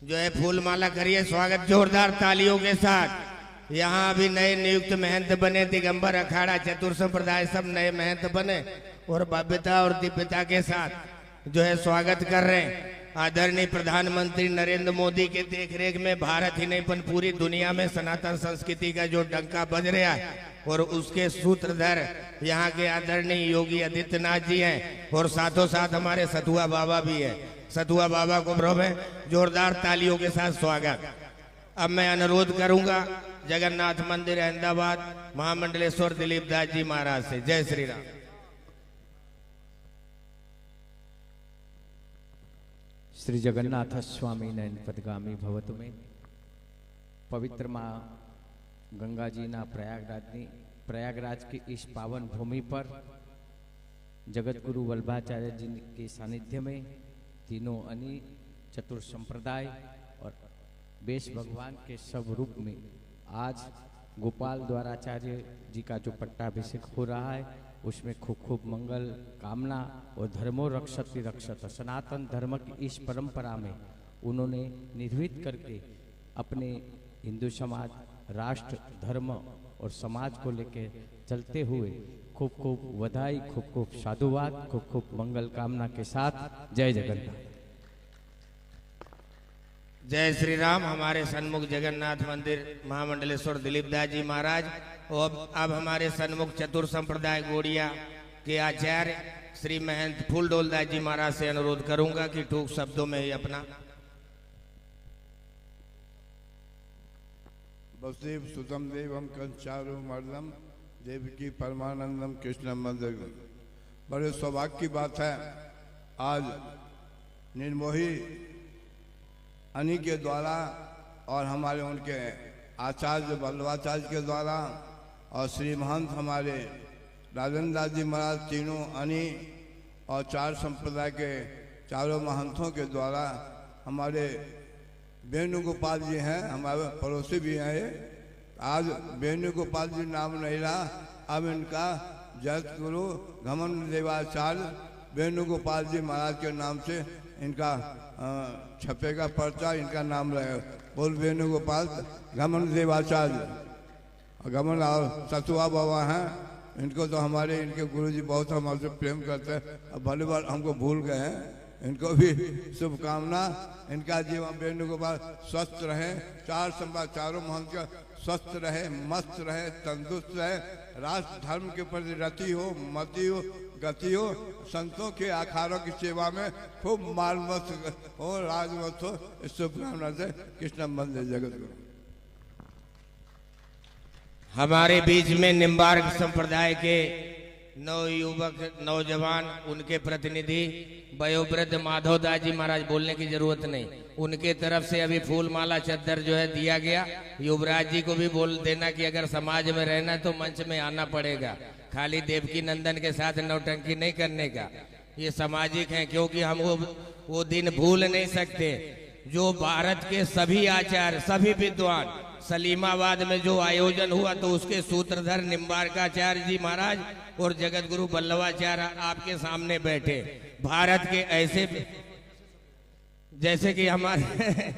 जो है फूलमाला करिए, स्वागत जोरदार तालियों के साथ। यहाँ अभी नए नियुक्त महंत बने, दिगंबर अखाड़ा चतुर संप्रदाय सब नए महंत बने और भव्यता और दिव्यता के साथ जो है स्वागत कर रहे हैं। आदरणीय प्रधानमंत्री नरेंद्र मोदी के देखरेख में भारत ही नहीं पर पूरी दुनिया में सनातन संस्कृति का जो डंका बज रहा है और उसके सूत्रधर यहाँ के आदरणीय योगी आदित्यनाथ जी हैं और साथों साथ हमारे सतुआ बाबा भी है। सतुआ बाबा को में जोरदार तालियों के साथ स्वागत। अब मैं अनुरोध करूंगा जगन्नाथ मंदिर अहमदाबाद महामंडलेश्वर दिलीप दास जी महाराज से। जय श्री राम। श्री जगन्नाथ स्वामी नयन पदगामी भवतु में पवित्र माँ गंगा जी ना प्रयागराज की इस पावन भूमि पर जगत गुरु वल्लभाचार्य जी के सानिध्य में तीनों अनि चतुर संप्रदाय और बेश भगवान के सब रूप में आज गोपाल द्वाराचार्य जी का जो पट्टाभिषेक हो रहा है उसमें खूब खूब मंगल कामना और धर्मो रक्षति रक्षत सनातन धर्म की इस परंपरा में उन्होंने निर्भीत करके अपने हिंदू समाज राष्ट्र धर्म और समाज को लेकर चलते हुए खूब खूब बधाई खूब खूब साधुवाद खूब खूब मंगल कामना के साथ जय जगन्नाथ। जय श्री राम। हमारे सन्मुख जगन्नाथ मंदिर महामंडलेश्वर दिलीप दास जी महाराज और अब हमारे सन्मुख चतुर संप्रदाय गोड़िया के आचार्य श्री महंत फूलडोल दास जी महाराज से अनुरोध करूंगा कि टूक शब्दों में ही अपना वसुदेव सुतम देवम कंचारु मर्दम देवकी परमानंदम कृष्णम मंदिर। बड़े सौभाग्य की बात है आज निर्मोही अनि के द्वारा और हमारे उनके आचार्य वल्लभाचार्य के द्वारा और श्री महंत हमारे राजेंद्र दास जी महाराज तीनों अनि और चार संप्रदाय के चारों महंतों के द्वारा हमारे वेणुगोपाल जी हैं हमारे पड़ोसी भी हैं। आज वेणुगोपाल जी नाम नहीं रहा, अब इनका जगत गुरु घमन देवाचार्य वेणुगोपाल जी महाराज के नाम से इनका छपेगा पर्चा, इनका नाम रहेगा। बोल वेणुगोपाल घमन देवाचार्य। घमन और सतुआ बाबा हैं, इनको तो हमारे इनके गुरुजी बहुत हमसे प्रेम करते हैं, अब भले बार हमको भूल गए हैं। इनको भी शुभकामना, इनका जीवन वेणुगोपाल स्वस्थ रहे, चारों महंत का स्वस्थ रहे, मस्त रहे, तंदुरुस्त रहे, राष्ट्र धर्म के प्रति रति हो, मति हो, गति हो, संतों के अखाड़ों की सेवा में खूब मालमस्त हो, राजमस्त हो। इस शुभकामना से कृष्ण मंदिर जगत गुरु। हमारे बीच में निम्बार्क संप्रदाय के नवयुवक नौजवान उनके प्रतिनिधि वयोवृद्ध माधव दास जी महाराज, बोलने की जरूरत नहीं, उनके तरफ से अभी फूल माला चद्दर जो है दिया गया। युवराज जी को भी बोल देना कि अगर समाज में रहना है तो मंच में आना पड़ेगा, खाली देवकी नंदन के साथ नौटंकी नहीं करने का। ये सामाजिक है, क्योंकि हम वो दिन भूल नहीं सकते जो भारत के सभी आचार्य सभी विद्वान सलीमाबाद में जो आयोजन हुआ तो उसके सूत्रधर निम्बार्काचार्य जी महाराज और जगत गुरु वल्लभाचार्य आपके सामने बैठे। भारत के ऐसे जैसे कि हमारे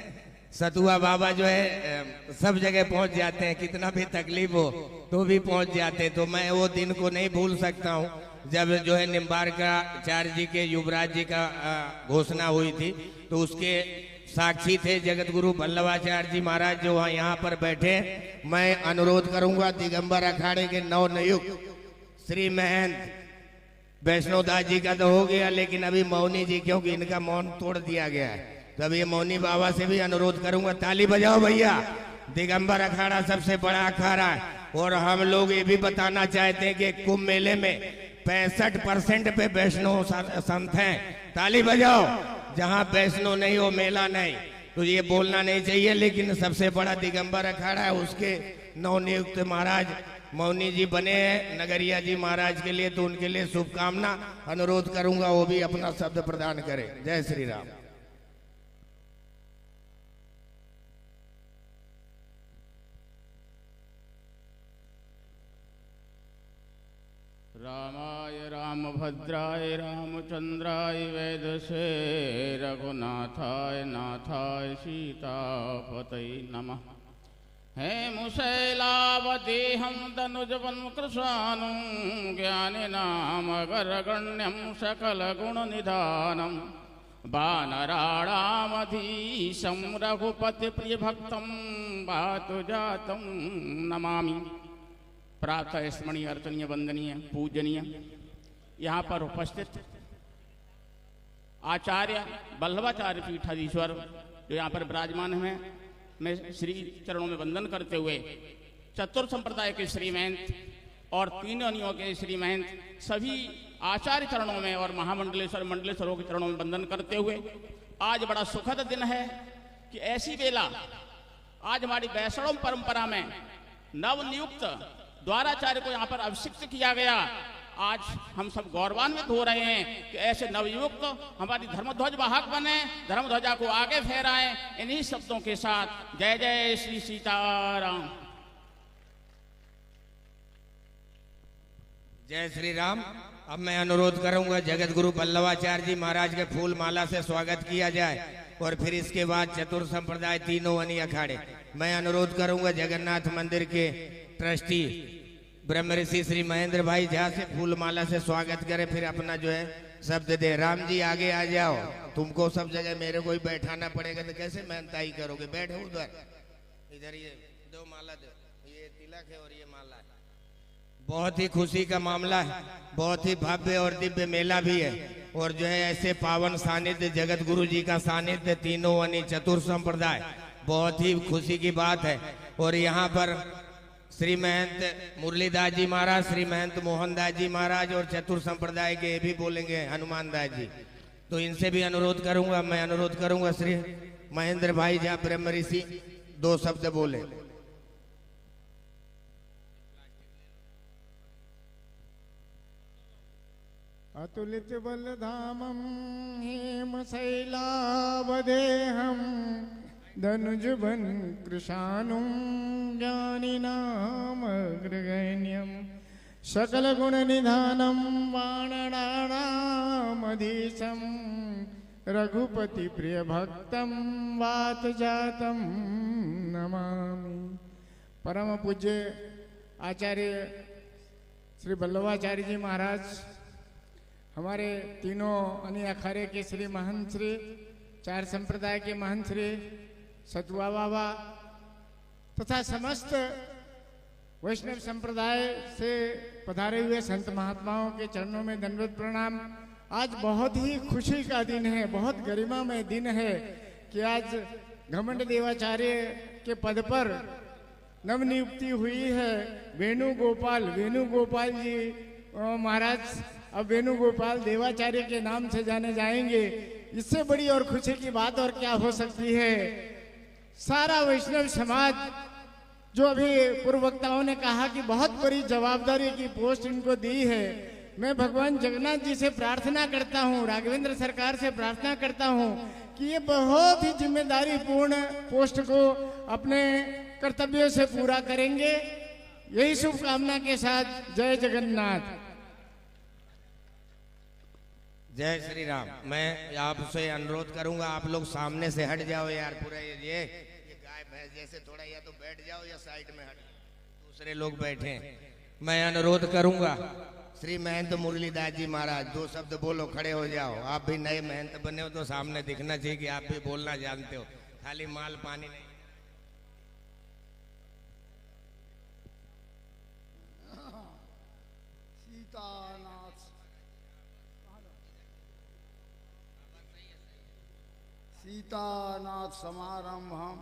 सतुआ बाबा जो है सब जगह पहुंच जाते हैं, कितना भी तकलीफ हो तो भी पहुंच जाते हैं। तो मैं वो दिन को नहीं भूल सकता हूं जब जो है निम्बार्काचार्य जी के युवराज जी का घोषणा हुई थी, तो उसके साक्षी थे जगत गुरु वल्लभाचार्य जी महाराज जो यहाँ पर बैठे। मैं अनुरोध करूंगा दिगंबर अखाड़े के नवनियुक्त श्री महंत वैष्णव दास जी का तो हो गया, लेकिन अभी मौनी जी, क्योंकि इनका मौन तोड़ दिया गया है, तो अभी मौनी बाबा से भी अनुरोध करूंगा, ताली बजाओ भैया। दिगंबर अखाड़ा सबसे बड़ा अखाड़ा है और हम लोग ये भी बताना चाहते हैं कि कुंभ मेले में 65% पे वैष्णव संत हैं। ताली बजाओ। जहाँ वैष्णव नहीं हो मेला नहीं, तो ये बोलना नहीं चाहिए, लेकिन सबसे बड़ा दिगंबर अखाड़ा है, उसके नवनियुक्त महाराज मौनी जी बने हैं नगरिया जी महाराज के लिए, तो उनके लिए शुभकामना। अनुरोध करूंगा वो भी अपना शब्द प्रदान करें। जय श्री राम। रामाय रामभद्राय रामचंद्राय वेदसे रघुनाथाय नाथाय सीतापतये नमः। हे मुशैलावदेहं तनुजवन् कृशानं ज्ञानिनामगरगण्यं सकलगुणनिधानं वानराणामधीशं रघुपति प्रिय भक्तं वातुजातं नमामि। प्रातः स्मरणीय, अर्चनीय, वंदनीय, पूजनीय यहाँ पर उपस्थित आचार्य वल्लभाचार्य पीठाधीश्वर जो यहाँ पर विराजमान हैं, मैं श्री चरणों में वंदन करते हुए चतुर संप्रदाय के श्री महंत और तीन अनियों के श्री महंत सभी आचार्य चरणों में और महामंडलेश्वर मंडलेश्वरों के चरणों में वंदन करते हुए आज बड़ा सुखद दिन है कि ऐसी बेला आज हमारी वैष्णव परंपरा में नवनियुक्त द्वाराचार्य को यहाँ पर अभिषिक्त किया गया। आज हम सब गौरवान्वित हो रहे हैं कि ऐसे नवयुक्त हमारी धर्मध्वज वाहक बने, धर्मध्वजा को आगे फहराएं। इन्हीं शब्दों के साथ जय जय श्री सीताराम। जय श्री राम। अब मैं अनुरोध करूंगा जगत गुरु वल्लभाचार्य जी महाराज के फूल माला से स्वागत किया जाए और फिर इसके बाद चतुर संप्रदाय तीनों अनी अखाड़े। मैं अनुरोध करूंगा जगन्नाथ मंदिर के ट्रस्टी ब्रह्म ऋषि श्री महेंद्र भाई झा से फूल माला से स्वागत करें, फिर अपना जो है शब्द दे। राम जी आगे आ जाओ, तुमको सब जगह मेरे को ही बैठाना पड़ेगा तो कैसे मेहनताई करोगे। बैठो उधर, इधर ये दो माला दो, ये तिलक है और ये माला है। बहुत ही खुशी का मामला है, बहुत ही भव्य और दिव्य मेला भी है और जो है ऐसे पावन सानिध्य जगत गुरु जी का सानिध्य तीनों अनी चतुर संप्रदाय, बहुत ही खुशी की बात है। और यहाँ पर श्री महंत मुरलीदास जी महाराज, श्री महंत मोहनदास जी महाराज और चतुर संप्रदाय के भी बोलेंगे हनुमान दास जी, तो इनसे भी अनुरोध करूंगा। मैं अनुरोध करूंगा श्री महेंद्र भाई जहाँ ब्रह्म ऋषि दो शब्द बोले। अतुलित बलधामं हेमशैलावदेहं धनुजबन कृशानुं ज्ञानिनामग्रगण्यं सकलगुणनिधानं वानराणामधीशं रघुपति प्रियभक्तं वातजातं नमामि। परम पूज्य आचार्य श्री वल्लभाचार्य जी महाराज, हमारे तीनों अनी अखाड़े के श्री महंत श्री, चार संप्रदाय के महंत श्री सतुआ बाबा तथा समस्त वैष्णव संप्रदाय से पधारे हुए संत महात्माओं के चरणों में दंडवत प्रणाम। आज बहुत ही खुशी का दिन है, बहुत गरिमामय दिन है कि आज घमंड देवाचार्य के पद पर नवनियुक्ति हुई है। वेणुगोपाल जी महाराज अब वेणुगोपाल देवाचार्य के नाम से जाने जाएंगे। इससे बड़ी और खुशी की बात और क्या हो सकती है। सारा वैष्णव समाज जो अभी पूर्व वक्ताओं ने कहा कि बहुत बड़ी जवाबदारी की पोस्ट इनको दी है, मैं भगवान जगन्नाथ जी से प्रार्थना करता हूँ, राघवेंद्र सरकार से प्रार्थना करता हूँ कि ये बहुत ही जिम्मेदारी पूर्ण पोस्ट को अपने कर्तव्यों से पूरा करेंगे। यही शुभकामना के साथ जय जगन्नाथ। जय श्री राम। मैं आपसे अनुरोध करूंगा आप लोग सामने से हट जाओ यार, पूरा ये गाय भैंस जैसे थोड़ा या तो बैठ जाओ या साइड में हट, दूसरे लोग बैठे। मैं अनुरोध करूंगा श्री महंत मुरलीदास जी महाराज दो शब्द बोलो, खड़े हो जाओ। आप भी नए महंत बने हो तो सामने दिखना चाहिए कि आप भी बोलना जानते हो, खाली माल पानी नहीं। सीतानाथ समारंभम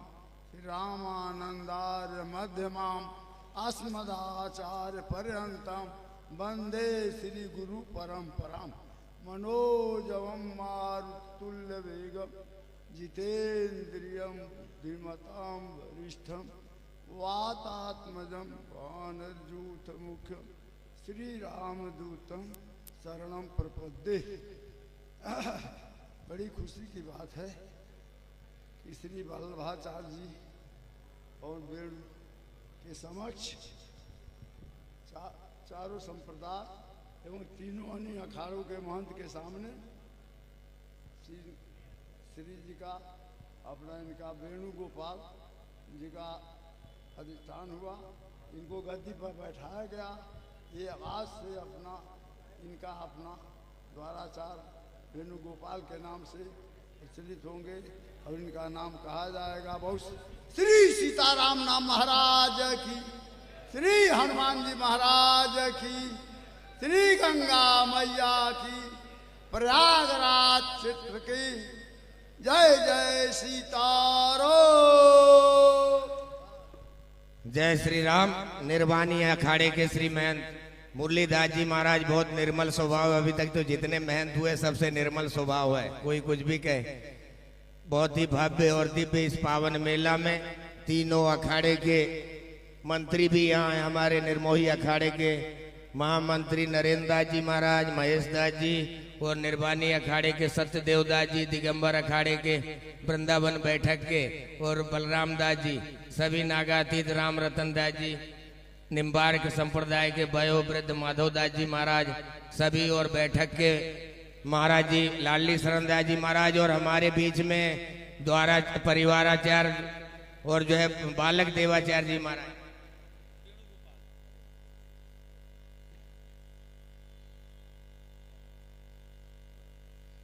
श्री रामानंदार्य मध्यमाम अस्मदाचार्य पर्यंतम वंदे श्री गुरु परंपराम। मनोजवम मारुतुल्य वेगम जितेन्द्रियम बुद्धिमताम वरिष्ठम वातात्मजम वानरजूथ मुख्यम श्री रामदूतम शरणम प्रपद्ये। बड़ी खुशी की बात है कि श्री वल्लभाचार्य जी और वेणु के समक्ष चारों संप्रदाय एवं तीनों अन्य अखाड़ों के महंत के सामने श्री जी का अपना इनका वेणुगोपाल जी का अधिष्ठान हुआ, इनको गद्दी पर बैठाया गया। ये आवाज से अपना इनका अपना द्वाराचार वेणुगोपाल के नाम से प्रचलित होंगे और इनका नाम कहा जाएगा। बहुत श्री सीताराम नाम महाराज की, श्री हनुमान जी महाराज की, श्री गंगा मैया की, प्रयागराज क्षेत्र की जय जय सीताराम। जय श्री राम। निर्वाणी अखाड़े के श्री महंत मुरलीदास जी महाराज बहुत निर्मल स्वभाव, अभी तक तो जितने महंत हुए सबसे निर्मल स्वभाव है, कोई कुछ भी कहे। बहुत ही भव्य और दिव्य इस पावन मेला में तीनों अखाड़े के मंत्री भी यहाँ हैं। हमारे निर्मोही अखाड़े के महामंत्री नरेंद्र दास जी महाराज, महेश दास जी, और निर्वाणी अखाड़े के सत्यदेव दास जी, दिगंबर अखाड़े के वृंदावन बैठक के और बलराम दास जी, सभी नागातीत राम रतन दास जी, निम्बार्क संप्रदाय के वयोवृद्ध माधव दास जी महाराज सभी, और बैठक के महाराज जी लाली शरण दास जी महाराज, और हमारे बीच में द्वारा परिवाराचार्य और जो है बालक देवाचार्य जी महाराज।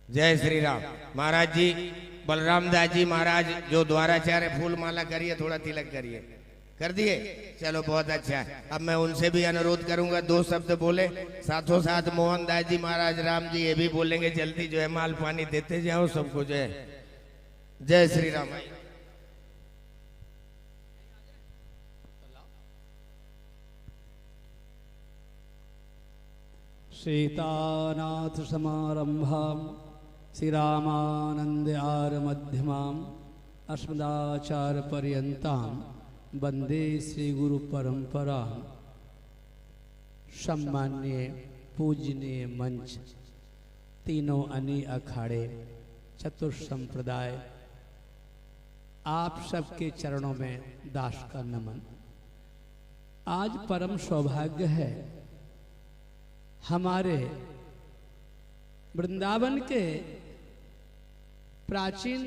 जय श्री राम। महाराज जी बलराम दास जी महाराज जो द्वाराचार्य, फूल माला करिए, थोड़ा तिलक करिए। कर दिए? चलो बहुत अच्छा है। अब मैं उनसे भी अनुरोध करूंगा 2 शब्द बोले, साथों साथ मोहन दास जी महाराज, राम जी ये भी बोलेंगे। जल्दी जो है माल पानी देते जाओ सबको। जय जय श्री राम। सीतानाथ समारंभां श्रीरामानंदयार मध्यमाम् अस्मदाचार्य पर्यन्तां वंदे श्री गुरु परंपरा। सम्मान्य पूजनीय मंच, तीनों अनी अखाड़े, चतुर्थ संप्रदाय, आप सबके चरणों में दास का नमन। आज परम सौभाग्य है हमारे वृंदावन के प्राचीन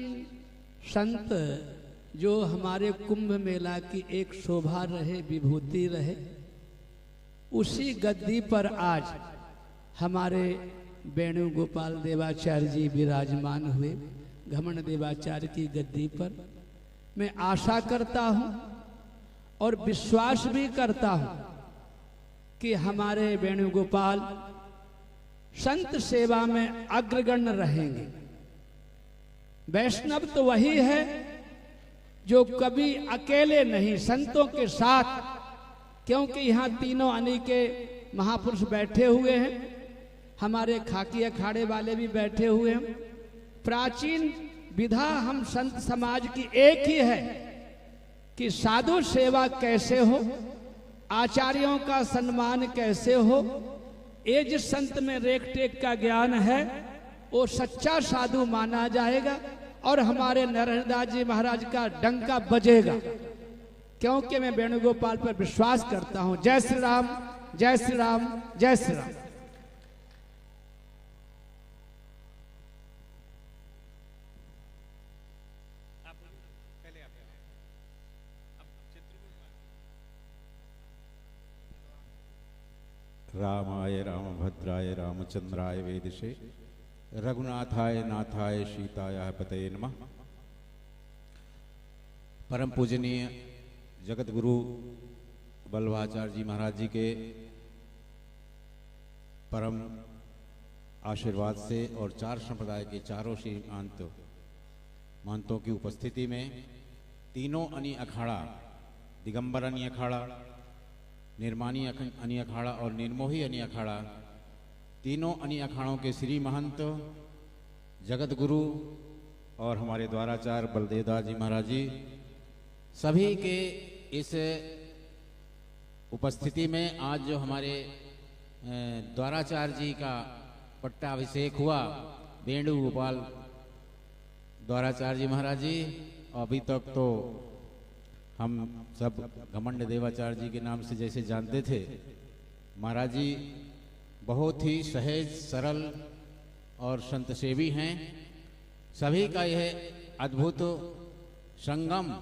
संत जो हमारे कुंभ मेला की एक शोभा रहे, विभूति रहे, उसी गद्दी पर आज हमारे वेणुगोपाल देवाचार्य जी विराजमान हुए। घमंड देवाचार्य की गद्दी पर मैं आशा करता हूं और विश्वास भी करता हूं कि हमारे वेणुगोपाल संत सेवा में अग्रगण्य रहेंगे। वैष्णव तो वही है जो कभी अकेले नहीं, संतों के साथ, क्योंकि यहाँ तीनों अनी के महापुरुष बैठे हुए हैं, हमारे खाकी अखाड़े वाले भी बैठे हुए हैं। प्राचीन विधा हम संत समाज की एक ही है कि साधु सेवा कैसे हो, आचार्यों का सम्मान कैसे हो। ये जिस संत में रेख टेक का ज्ञान है वो सच्चा साधु माना जाएगा और हमारे नरहरदास जी महाराज का डंका बजेगा, क्योंकि मैं वेणुगोपाल पर विश्वास करता हूं। जय श्री राम, जय श्री राम, जय श्री राम। रामाय रामभद्राय रामचंद्राय वेदिशे रघुनाथाय नाथाय सीताय पतये नमः। परम पूजनीय जगत गुरु बल्लभाचार्य जी महाराज जी के परम आशीर्वाद से और 4 संप्रदाय के चारों श्री महंतों की उपस्थिति में तीनों अनी अखाड़ा, दिगंबर अनी अखाड़ा, निर्माणी अनी अखाड़ा और निर्मोही अनी अखाड़ा, तीनों अनी अखाड़ों के श्री महंत, जगत गुरु और हमारे द्वाराचार्य बलदेव दास जी महाराज जी, सभी के इस उपस्थिति में आज जो हमारे द्वाराचार्य जी का पट्टाभिषेक हुआ, वेणुगोपाल द्वाराचार्य जी महाराज जी, अभी तक तो हम सब घमंड देवाचार्य जी के नाम से जैसे जानते थे, महाराज जी बहुत ही सहज, सरल और संत सेवी हैं। सभी का यह अद्भुत संगम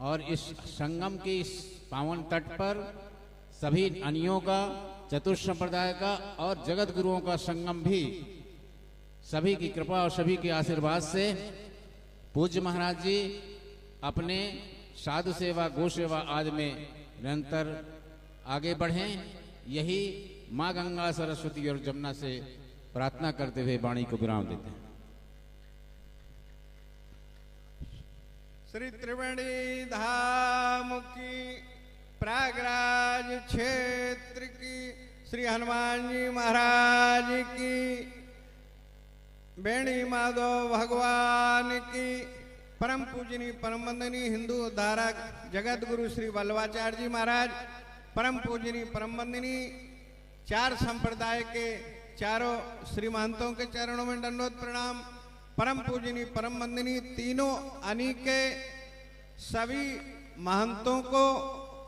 और इस संगम के इस पावन तट पर सभी अनियों का, चतुर्थ संप्रदाय का और जगत गुरुओं का संगम भी सभी की कृपा और सभी के आशीर्वाद से पूज्य महाराज जी अपने साधु सेवा गौ सेवा आदि में निरंतर आगे बढ़ें, यही माँ गंगा सरस्वती और जमुना से प्रार्थना करते हुए वाणी को विराम देते हैं। श्री त्रिवेणी धाम की प्रयागराज क्षेत्र की श्री हनुमान जी महाराज की, बेणी माधव भगवान की, परम पूजनी परम वंदनीय हिंदू उद्धारक जगत गुरु श्री वल्लभाचार्य जी महाराज, परम पूजनी परम वंदनीय चार संप्रदाय के चारों श्री महंतों के चरणों में दंडोत प्रणाम। परम पूजनी परम वंदनीय तीनों अनीके सभी महंतों को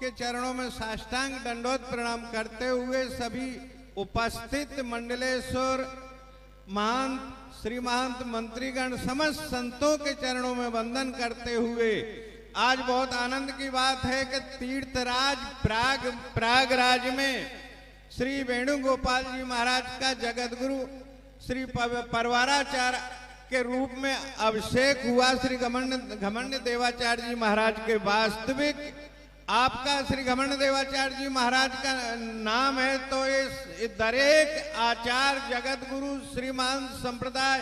के चरणों में साष्टांग दंडोत प्रणाम करते हुए सभी उपस्थित मंडलेश्वर महंत श्री महंत मंत्रीगण समस्त संतों के चरणों में वंदन करते हुए आज बहुत आनंद की बात है कि तीर्थराज प्रयागराज में श्री वेणुगोपाल जी महाराज का जगत गुरु श्री परवाराचार्य के रूप में अभिषेक हुआ। श्री घमंड देवाचार्य जी महाराज के वास्तविक आपका श्री घमंड देवाचार्य जी महाराज का नाम है, तो इस दरेक आचार्य जगत गुरु श्रीमान संप्रदाय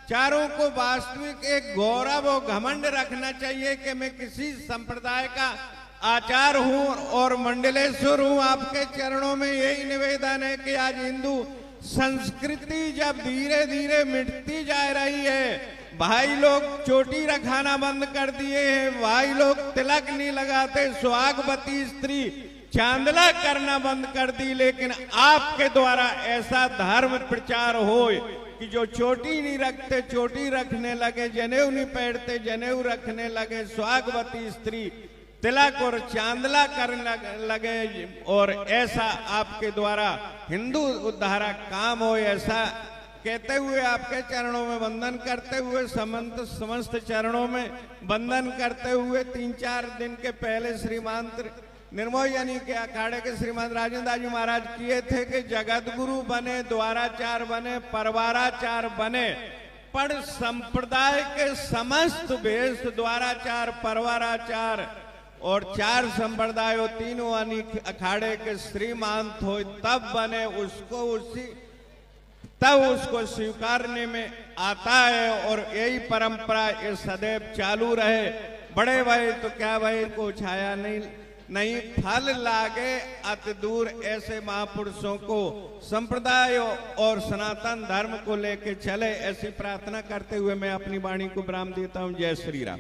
चारों को वास्तविक एक गौरव और घमंड रखना चाहिए कि मैं किसी संप्रदाय का आचार्य हूं और मंडलेश्वर हूं। आपके चरणों में यही निवेदन है कि आज हिंदू संस्कृति जब धीरे धीरे मिटती जा रही है, भाई लोग चोटी रखाना बंद कर दिए हैं, भाई लोग तिलक नहीं लगाते, सुहागवती स्त्री चांदला करना बंद कर दी, लेकिन आपके द्वारा ऐसा धर्म प्रचार हो कि जो चोटी नहीं रखते चोटी रखने लगे, जनेऊ नहीं पहनते जनेऊ रखने लगे, सुहागवती स्त्री तिलक और चांदला करने लगे, और ऐसा आपके द्वारा हिंदू उद्धारक काम हो, ऐसा कहते हुए आपके चरणों में वंदन करते हुए समस्त चरणों में वंदन करते हुए 3-4 दिन के पहले श्रीमान निर्मोही यानी के अखाड़े के श्रीमान राजेंद्र जी महाराज किए थे कि जगत गुरु बने, द्वाराचार्य बने, परवाराचार्य बने, पर संप्रदाय के समस्त वेश द्वाराचार्य परवाराचार्य और 4 संप्रदायों तीनों अखाड़े के श्रीमंत हो तब बने, तब उसको स्वीकारने में आता है, और यही परंपरा ये सदैव चालू रहे। बड़े भाई तो क्या भाई को छाया नहीं फल लागे अति दूर, ऐसे महापुरुषों को संप्रदाय और सनातन धर्म को लेके चले, ऐसी प्रार्थना करते हुए मैं अपनी वाणी को विराम देता हूं। जय श्री राम।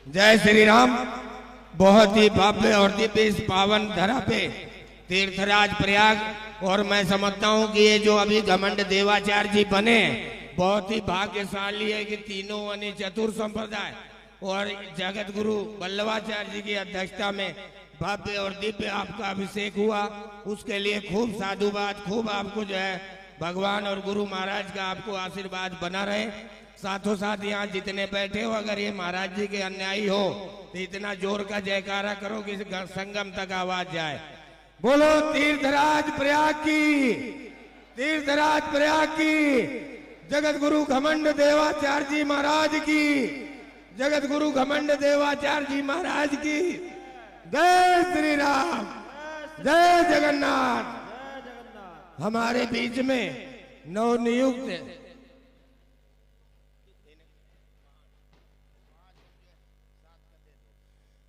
जय श्री राम। बहुत ही भव्य और दिव्य इस पावन धरा पे तीर्थराज प्रयाग, और मैं समझता हूँ कि ये जो अभी घमंड देवाचार्य जी बने बहुत ही भाग्यशाली है कि तीनों यानी चतुर संप्रदाय और जगत गुरु वल्लभाचार्य जी की अध्यक्षता में भव्य और दिव्य आपका अभिषेक हुआ। उसके लिए खूब साधुवाद, खूब आपको जो है भगवान और गुरु महाराज का आपको आशीर्वाद बना रहे। साथों साथ यहाँ जितने बैठे हो, अगर ये महाराज जी के अन्यायी हो तो इतना जोर का जयकारा करो कि संगम तक आवाज जाए। बोलो तीर्थराज प्रयाग की, तीर्थराज प्रयाग की, जगत गुरु घमंड देवाचार्य जी महाराज की, जगत गुरु घमंड देवाचार्य जी महाराज की। जय श्री राम, जय जगन्नाथ। हमारे बीच में नवनियुक्त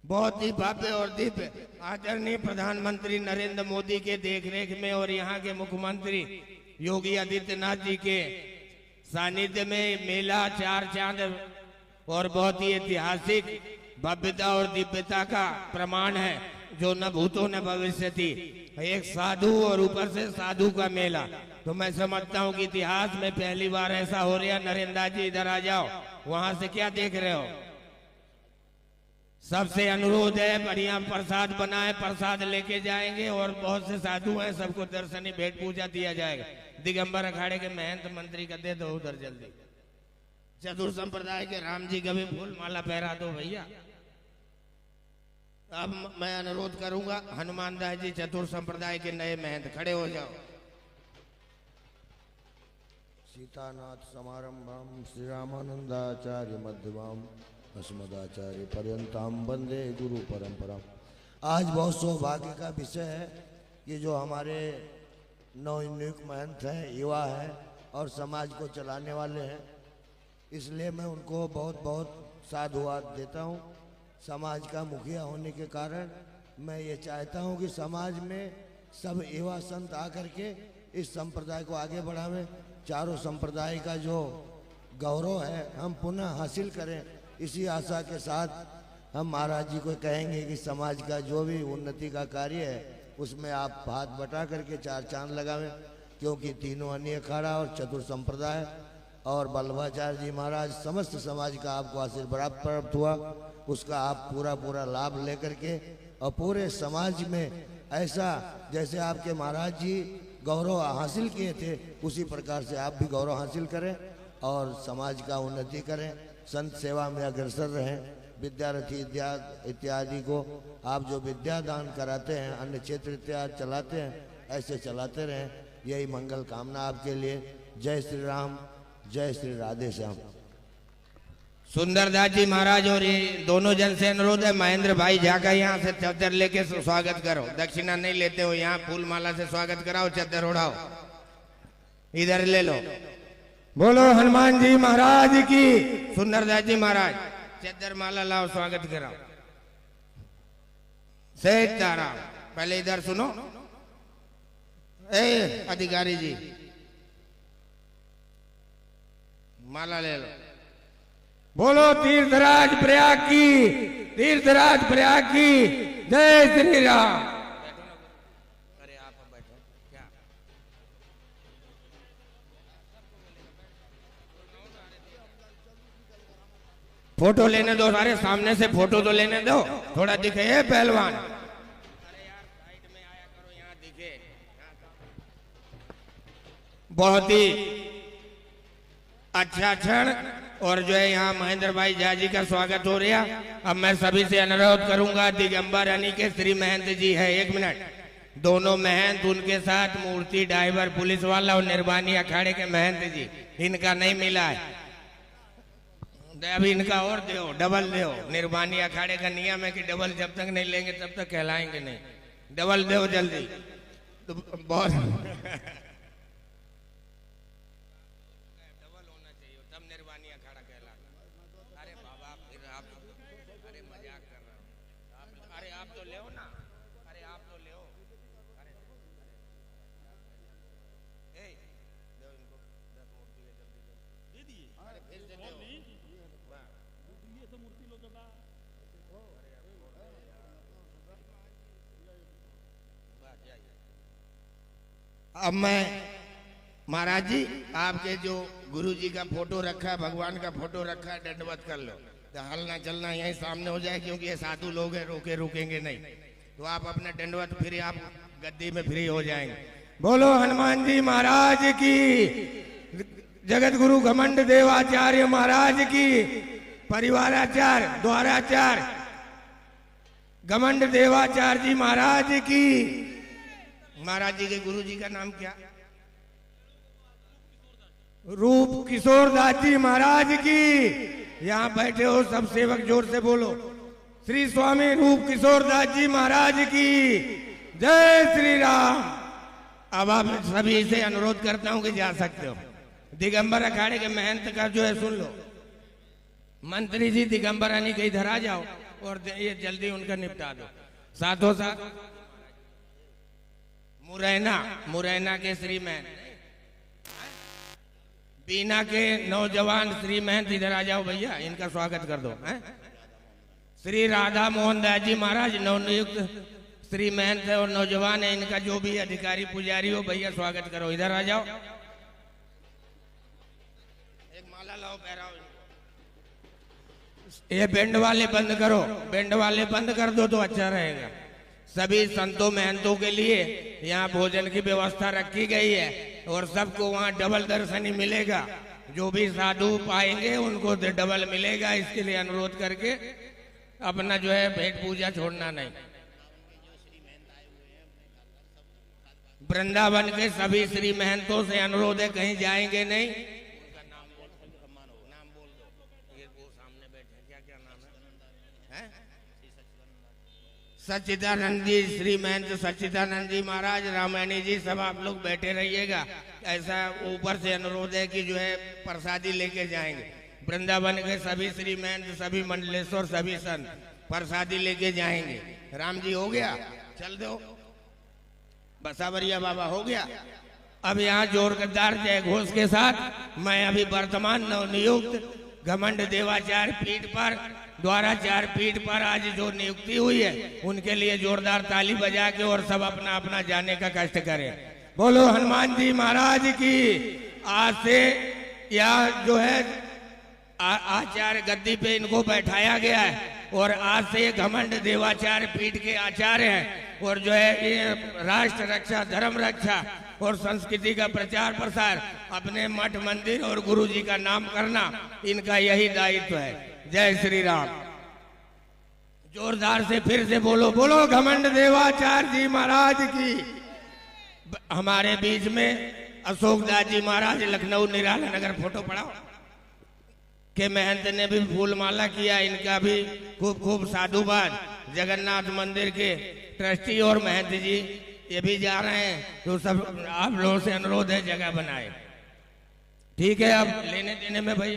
बहुत ही भव्य और दिव्य आदरणीय प्रधानमंत्री नरेंद्र मोदी के देखरेख में और यहाँ के मुख्यमंत्री योगी आदित्यनाथ जी के सानिध्य में मेला 4 चांद और बहुत ही ऐतिहासिक भव्यता और दिव्यता का प्रमाण है, जो न भूतों न भविष्य थी। एक साधु और ऊपर से साधु का मेला, तो मैं समझता हूँ कि इतिहास में पहली बार ऐसा हो रहा। नरेंद्र जी इधर आ जाओ, वहां से क्या देख रहे हो। सबसे अनुरोध है बढ़िया प्रसाद बनाए, प्रसाद लेके जाएंगे, और बहुत से साधु हैं, सबको दर्शनी भेंट पूजा दिया जाएगा। दिगंबर अखाड़े के महंत मंत्री का दे दो उधर जल्दी। चतुर संप्रदाय के राम जी का भी फूल माला पहरा दो भैया। अब मैं अनुरोध करूंगा हनुमान दास जी चतुर संप्रदाय के नए महंत खड़े हो जाओ। सीतानाथ समारंभम श्री रामानंदाचार्य मध्यमाम अस्मदाचार्य पर्यंताम वंदे गुरु परंपरा। आज बहुत सौभाग्य का विषय है कि जो हमारे नवनियुक्त महंत हैं, युवा हैं और समाज को चलाने वाले हैं, इसलिए मैं उनको बहुत बहुत साधुवाद देता हूँ। समाज का मुखिया होने के कारण मैं ये चाहता हूँ कि समाज में सब युवा संत आकर के इस संप्रदाय को आगे बढ़ावें। चारों संप्रदाय का जो गौरव है हम पुनः हासिल करें, इसी आशा के साथ हम महाराज जी को कहेंगे कि समाज का जो भी उन्नति का कार्य है उसमें आप हाथ बटा करके चार चांद लगावें, क्योंकि तीनों अन्य अखाड़ा और चतुर संप्रदाय और वल्लभाचार्य जी महाराज समस्त समाज का आपको आशीर्वाद प्राप्त हुआ, उसका आप पूरा लाभ लेकर के और पूरे समाज में ऐसा जैसे आपके महाराज जी गौरव हासिल किए थे उसी प्रकार से आप भी गौरव हासिल करें और समाज का उन्नति करें, संत सेवा में अग्रसर रहें। विद्यार्थी इत्यादि को आप जो विद्या दान कराते हैं, अन्य क्षेत्र इत्यादि चलाते हैं, ऐसे चलाते रहें। यही मंगल कामना आपके लिए। जय श्री राम, जय श्री राधे श्याम। सुंदरदास जी महाराज और ये दोनों जन से अनुरोध है, महेंद्र भाई जाकर यहाँ से चद्दर लेके स्वागत करो। दक्षिणा नहीं लेते हो, यहाँ फूल माला से स्वागत कराओ, चद्दर उड़ाओ, इधर ले लो। बोलो हनुमान जी महाराज की। सुंदरदास जी महाराज चद्दर माला लाओ, स्वागत कराओ। सीताराम। पहले इधर सुनो, ए अधिकारी जी माला ले लो। बोलो तीर्थराज प्रयाग की, तीर्थराज प्रयाग की जय श्री राम। अरे आप बैठो क्या? फोटो लेने दो, सारे सामने से फोटो तो लेने दो, थोड़ा दिखे है पहलवान। अरे यार साइड में आया करो, यहाँ दिखे। बहुत ही अच्छा क्षण और जो है यहाँ महेंद्र भाई झा जी का स्वागत हो रहा। अब मैं सभी से अनुरोध करूंगा, दिगंबर यानी के श्री महंत जी है, 1 मिनट, दोनों महंत, उनके साथ मूर्ति ड्राइवर पुलिस वाला और निर्वाणी अखाड़े के महंत जी, इनका नहीं मिला है, अभी इनका और दो, डबल दो। निर्वाणी अखाड़े का नियम है कि डबल जब तक नहीं लेंगे तब तक कहलाएंगे नहीं, डबल दो जल्दी। तो बहुत अब मैं महाराज जी आपके जो गुरु जी का फोटो रखा है, भगवान का फोटो रखा है, दंडवत कर लो। तो हलना चलना यहीं सामने हो जाए, क्योंकि ये साधु लोग हैं, रुकेंगे नहीं। तो आप अपने दंडवत फिर आप गद्दी में फ्री हो जाएंगे। बोलो हनुमान जी महाराज की, जगत गुरु घमंड देवाचार्य महाराज की, परिवाराचार्य द्वाराचार्य घमंड देवाचार्य जी महाराज की। महाराज जी के गुरु जी का नाम क्या? रूप किशोर दास जी महाराज की। यहाँ बैठे हो सब सेवक जोर से बोलो, श्री स्वामी रूप किशोर दास जी महाराज की जय श्री राम। अब आप सभी से अनुरोध करता हूं कि जा सकते हो। दिगंबर अखाड़े के महंत का जो है सुन लो। मंत्री जी दिगंबर यानी के इधर आ जाओ और ये जल्दी उनका निपटा दो। साथों साथ मुरैना के श्री महंत, बीना के नौजवान श्री महंत इधर आ जाओ भैया, इनका स्वागत कर दो। श्री राधा मोहन दास जी महाराज नवनियुक्त श्री महंत है और नौजवान है, इनका जो भी अधिकारी पुजारी हो भैया स्वागत करो, इधर आ जाओ। एक माला लाओ, पहराओ। ये बैंड वाले बंद करो, बैंड वाले बंद कर दो तो अच्छा रहेगा। सभी संतों महंतों के लिए यहाँ भोजन की व्यवस्था रखी गई है और सबको वहाँ डबल दर्शन ही मिलेगा। जो भी साधु पाएंगे उनको डबल मिलेगा, इसके लिए अनुरोध करके अपना जो है भेंट पूजा छोड़ना नहीं। वृंदावन के सभी श्री महंतों से अनुरोध है, कहीं जाएंगे नहीं। सच्चिदानंद जी, श्री महंत सच्चिदानंद जी महाराज, रामायणी जी, सब आप लोग बैठे रहिएगा। ऐसा ऊपर से अनुरोध है कि जो है प्रसादी लेके जाएंगे। वृंदावन के सभी श्री महंत, सभी मंडलेश्वर, सभी संत प्रसादी लेके जाएंगे। राम जी हो गया, चल दो। बसावरिया बाबा हो गया। अब यहाँ जोरदार जय घोष के साथ मैं अभी वर्तमान नवनियुक्त घमंड देवाचार्य पीठ पर, द्वाराचार्य पीठ पर आज जो नियुक्ति हुई है उनके लिए जोरदार ताली बजा के और सब अपना अपना जाने का कष्ट करें। बोलो हनुमान जी महाराज की। आज से यह जो है आचार्य गद्दी पे इनको बैठाया गया है और आज से ये घमंड देवाचार्य पीठ के आचार्य हैं और जो है ये राष्ट्र रक्षा, धर्म रक्षा और संस्कृति का प्रचार प्रसार, अपने मठ मंदिर और गुरु जी का नाम करना, इनका यही दायित्व है। जय श्री राम। जोरदार से फिर से बोलो, बोलो घमंड देवाचार्य जी महाराज की। हमारे बीच में अशोक दास जी महाराज, लखनऊ निराला नगर, फोटो पढ़ाओ, के महंत ने भी फूलमाला किया। इनका भी खूब खूब साधुवाद। जगन्नाथ मंदिर के ट्रस्टी और महंत जी ये भी जा रहे हैं, तो सब आप लोगों से अनुरोध है जगह बनाए। ठीक है, अब लेने देने में भाई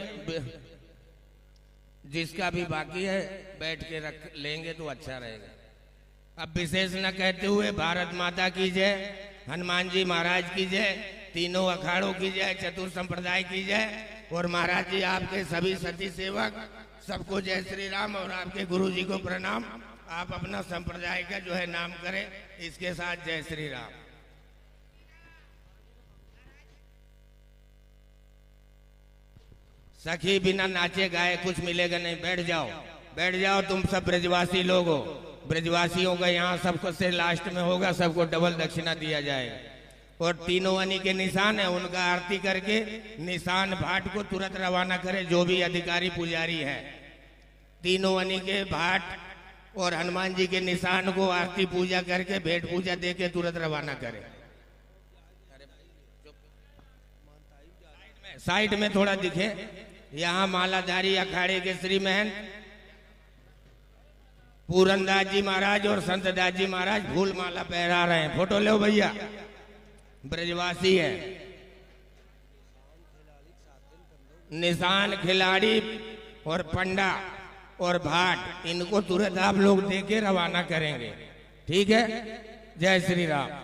जिसका भी बाकी है बैठ के रख लेंगे तो अच्छा रहेगा। अब विशेष न कहते हुए भारत माता की जय, हनुमान जी महाराज की जय, तीनों अखाड़ों की जय, चतुर संप्रदाय की जय और महाराज जी आपके सभी सती सेवक सबको जय श्री राम और आपके गुरु जी को प्रणाम। आप अपना संप्रदाय का जो है नाम करें इसके साथ जय श्री राम। सखी बिना नाचे गाए कुछ मिलेगा नहीं। बैठ जाओ, बैठ जाओ, तुम सब ब्रजवासी लोग हो। ब्रजवासियों का यहाँ सबको से लास्ट में होगा, सबको डबल दक्षिणा दिया जाएगा और तीनों अनी के निशान है, उनका आरती करके निशान भाट को तुरंत रवाना करे। जो भी अधिकारी पुजारी है, तीनों अनी के भाट और हनुमान जी के निशान को आरती पूजा करके भेंट पूजा दे के तुरंत रवाना करे। साइड में थोड़ा दिखे। यहाँ मालाधारी अखाड़े के श्री महंत पूरनदास जी महाराज और संतदास जी महाराज फूल माला पहरा रहे हैं। फोटो लो भैया, ब्रजवासी है। निशान, खिलाड़ी और पंडा और भाट, इनको तुरंत आप लोग दे के रवाना करेंगे। ठीक है, जय श्री राम।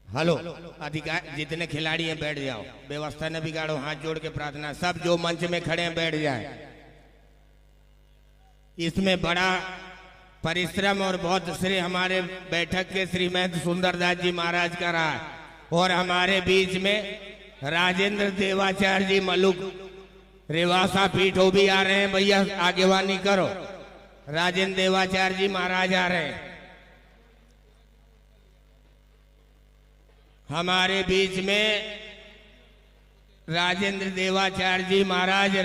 हेलो अधिकार, जितने खिलाड़ी हैं बैठ जाओ, व्यवस्था न बिगाड़ो, हाथ जोड़ के प्रार्थना, सब जो मंच में खड़े हैं बैठ जाए। इसमें बड़ा परिश्रम और बहुत श्रेय हमारे बैठक के श्री महंत सुंदरदास जी महाराज का रहा है। और हमारे बीच में राजेंद्र देवाचार्य जी मलुक रेवासा पीठ वो भी आ रहे हैं। भैया आगेवानी करो, राजेंद्र देवाचार्य जी महाराज आ रहे हैं। हमारे बीच में राजेंद्र देवाचार्य जी महाराज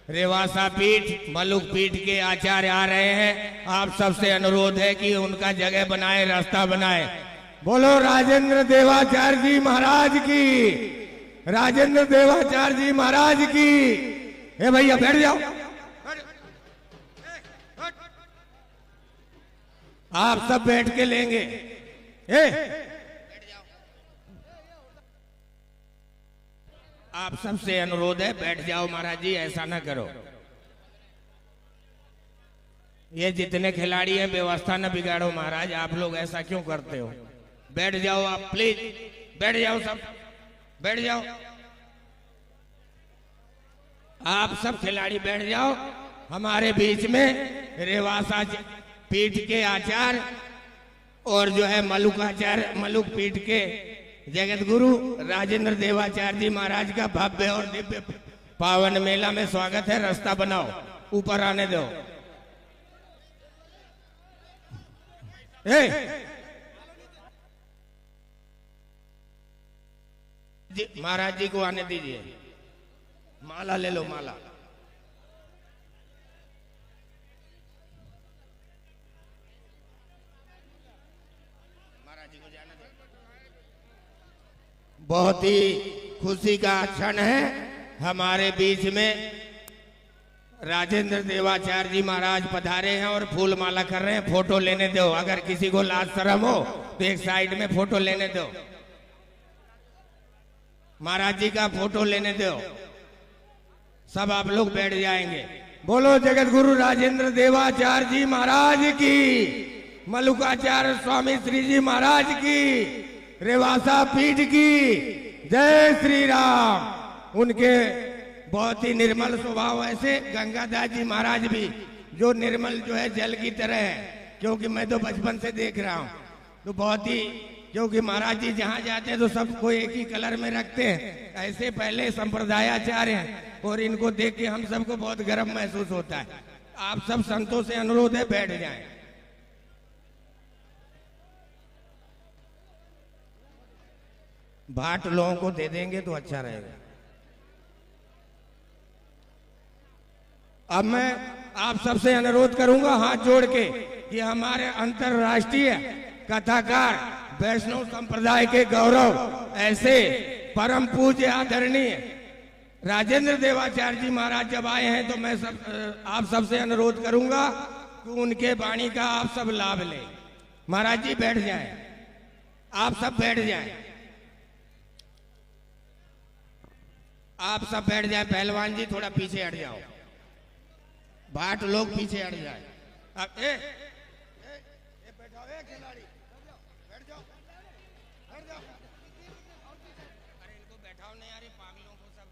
रेवासा पीठ मलुक पीठ के आचार्य आ रहे हैं। आप सबसे अनुरोध है कि उनका जगह बनाए, रास्ता बनाए। बोलो राजेंद्र देवाचार्य जी महाराज की, राजेंद्र देवाचार्य जी महाराज की। ए भैया बैठ जाओ, आप सब बैठ के लेंगे। आप सबसे अनुरोध है बैठ जाओ महाराज जी, ऐसा ना करो। ये जितने खिलाड़ी हैं व्यवस्था न बिगाड़ो महाराज, आप लोग ऐसा क्यों करते हो? बैठ जाओ आप, प्लीज बैठ जाओ, सब बैठ जाओ, आप सब खिलाड़ी बैठ जाओ। हमारे बीच में रेवासा पीठ के आचार्य और जो है मलुकाचार्य मलुक पीठ के जगत गुरु राजेंद्र देवाचार्य जी महाराज का भव्य और दिव्य पावन मेला में स्वागत है। रास्ता बनाओ, ऊपर आने दो। महाराज जी को आने दीजिए, माला ले लो, माला। महाराज जी को जाने दो। बहुत ही खुशी का क्षण है, हमारे बीच में राजेंद्र देवाचार्य जी महाराज पधारे हैं और फूल माला कर रहे हैं। फोटो लेने दो, अगर किसी को लाज शर्म हो तो एक साइड में फोटो लेने दो। महाराज जी का फोटो लेने दो, सब आप लोग बैठ जाएंगे। बोलो जगत गुरु राजेंद्र देवाचार्य जी महाराज की, मलुकाचार्य स्वामी श्री जी महाराज की, रेवासा पीठ की जय श्री राम। उनके बहुत ही निर्मल स्वभाव, ऐसे गंगादास जी महाराज भी जो निर्मल जो है जल की तरह है, क्योंकि मैं तो बचपन से देख रहा हूँ। तो बहुत ही, क्योंकि महाराज जी जहाँ जाते हैं तो सबको एक ही कलर में रखते हैं, ऐसे पहले संप्रदायाचार्य हैं और इनको देख के हम सबको बहुत गर्व महसूस होता है। आप सब संतों से अनुरोध है बैठ जाएं। भाट लोगों को दे देंगे तो अच्छा रहेगा। अब मैं आप सबसे अनुरोध करूंगा हाथ जोड़ के कि हमारे अंतरराष्ट्रीय कथाकार वैष्णव संप्रदाय के गौरव ऐसे परम पूज्य आदरणीय राजेंद्र देवाचार्य जी महाराज जब आए हैं तो मैं आप सबसे अनुरोध करूंगा कि उनके वाणी का आप सब लाभ लें। महाराज जी बैठ जाएं, आप सब बैठ जाएं, आप सब बैठ जाएं। पहलवान जी थोड़ा पीछे हट जाओ, भाट लोग पीछे हट जाए। अब बैठाओ, खिलाड़ी बैठ जाओ, बैठ जाओ। अरे इनको बैठाओ नहीं, यार पागलों को सब।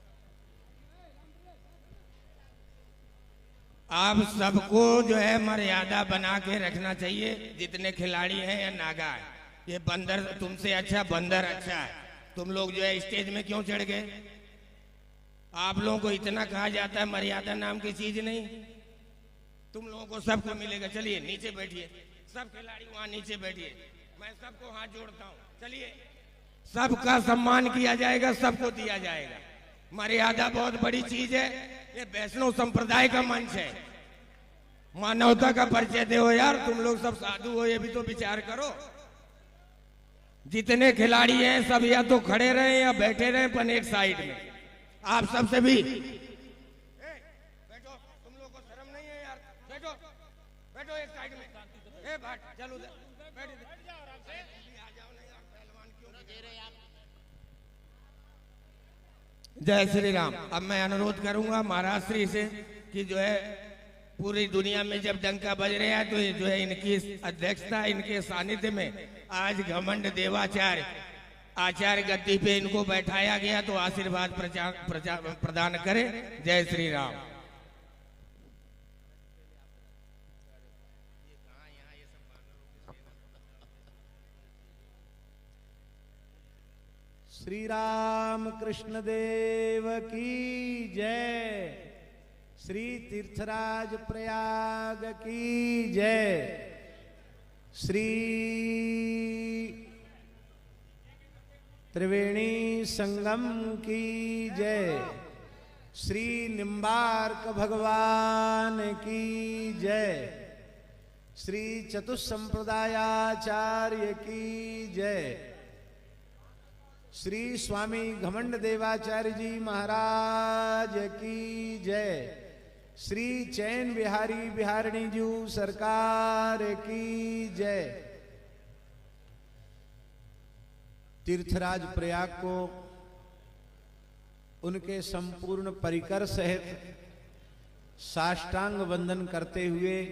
आप सबको जो है मर्यादा बना के रखना चाहिए, जितने खिलाड़ी हैं या नागा है। ये बंदर तुमसे अच्छा, बंदर अच्छा है। तुम लोग जो है स्टेज में क्यों चढ़ गए? आप लोगों को इतना कहा जाता है मर्यादा नाम की चीज नहीं, तुम लोगों को सबको मिलेगा। चलिए नीचे बैठिए, सब खिलाड़ी वहां नीचे बैठिए, मैं सबको हाथ जोड़ता हूँ। चलिए, सबका सम्मान किया जाएगा, सबको दिया जाएगा। मर्यादा बहुत बड़ी चीज है। ये वैष्णव संप्रदाय का मंच है, मानवता का परिचय दो यार। तुम लोग सब साधु हो, ये भी तो विचार करो। जितने खिलाड़ी हैं सब या तो खड़े रहे या बैठे रहे, पर एक साइड में। आप सबसे भी बैठो, तुम लोग को शर्म नहीं है यार? बैठो, बैठो एक साइड में। ए भाट चलो, बैठ जाओ आराम से। आ जाओ नहीं यार, पहलवान क्यों दे रहे आप? जय श्री राम। अब मैं अनुरोध करूंगा महाराज श्री से कि जो है पूरी दुनिया में जब डंका बज रहा है तो ये जो है इनकी अध्यक्षता, इनके सानिध्य में आज घमंड देवाचार्य आचार्य गद्दी पे इनको बैठाया गया, तो आशीर्वाद प्रदान करें। जय श्री राम। श्री राम कृष्ण देव की जय। श्री तीर्थराज प्रयाग की जय। श्री त्रिवेणी संगम की जय। श्री निम्बार्क भगवान की जय। श्री चतुसंप्रदायाचार्य की जय। श्री स्वामी घमंड देवाचार्य जी महाराज की जय। श्री चैन बिहारी बिहारिणी जी सरकार की जय। तीर्थराज प्रयाग को उनके संपूर्ण परिकर सहित साष्टांग वंदन करते हुए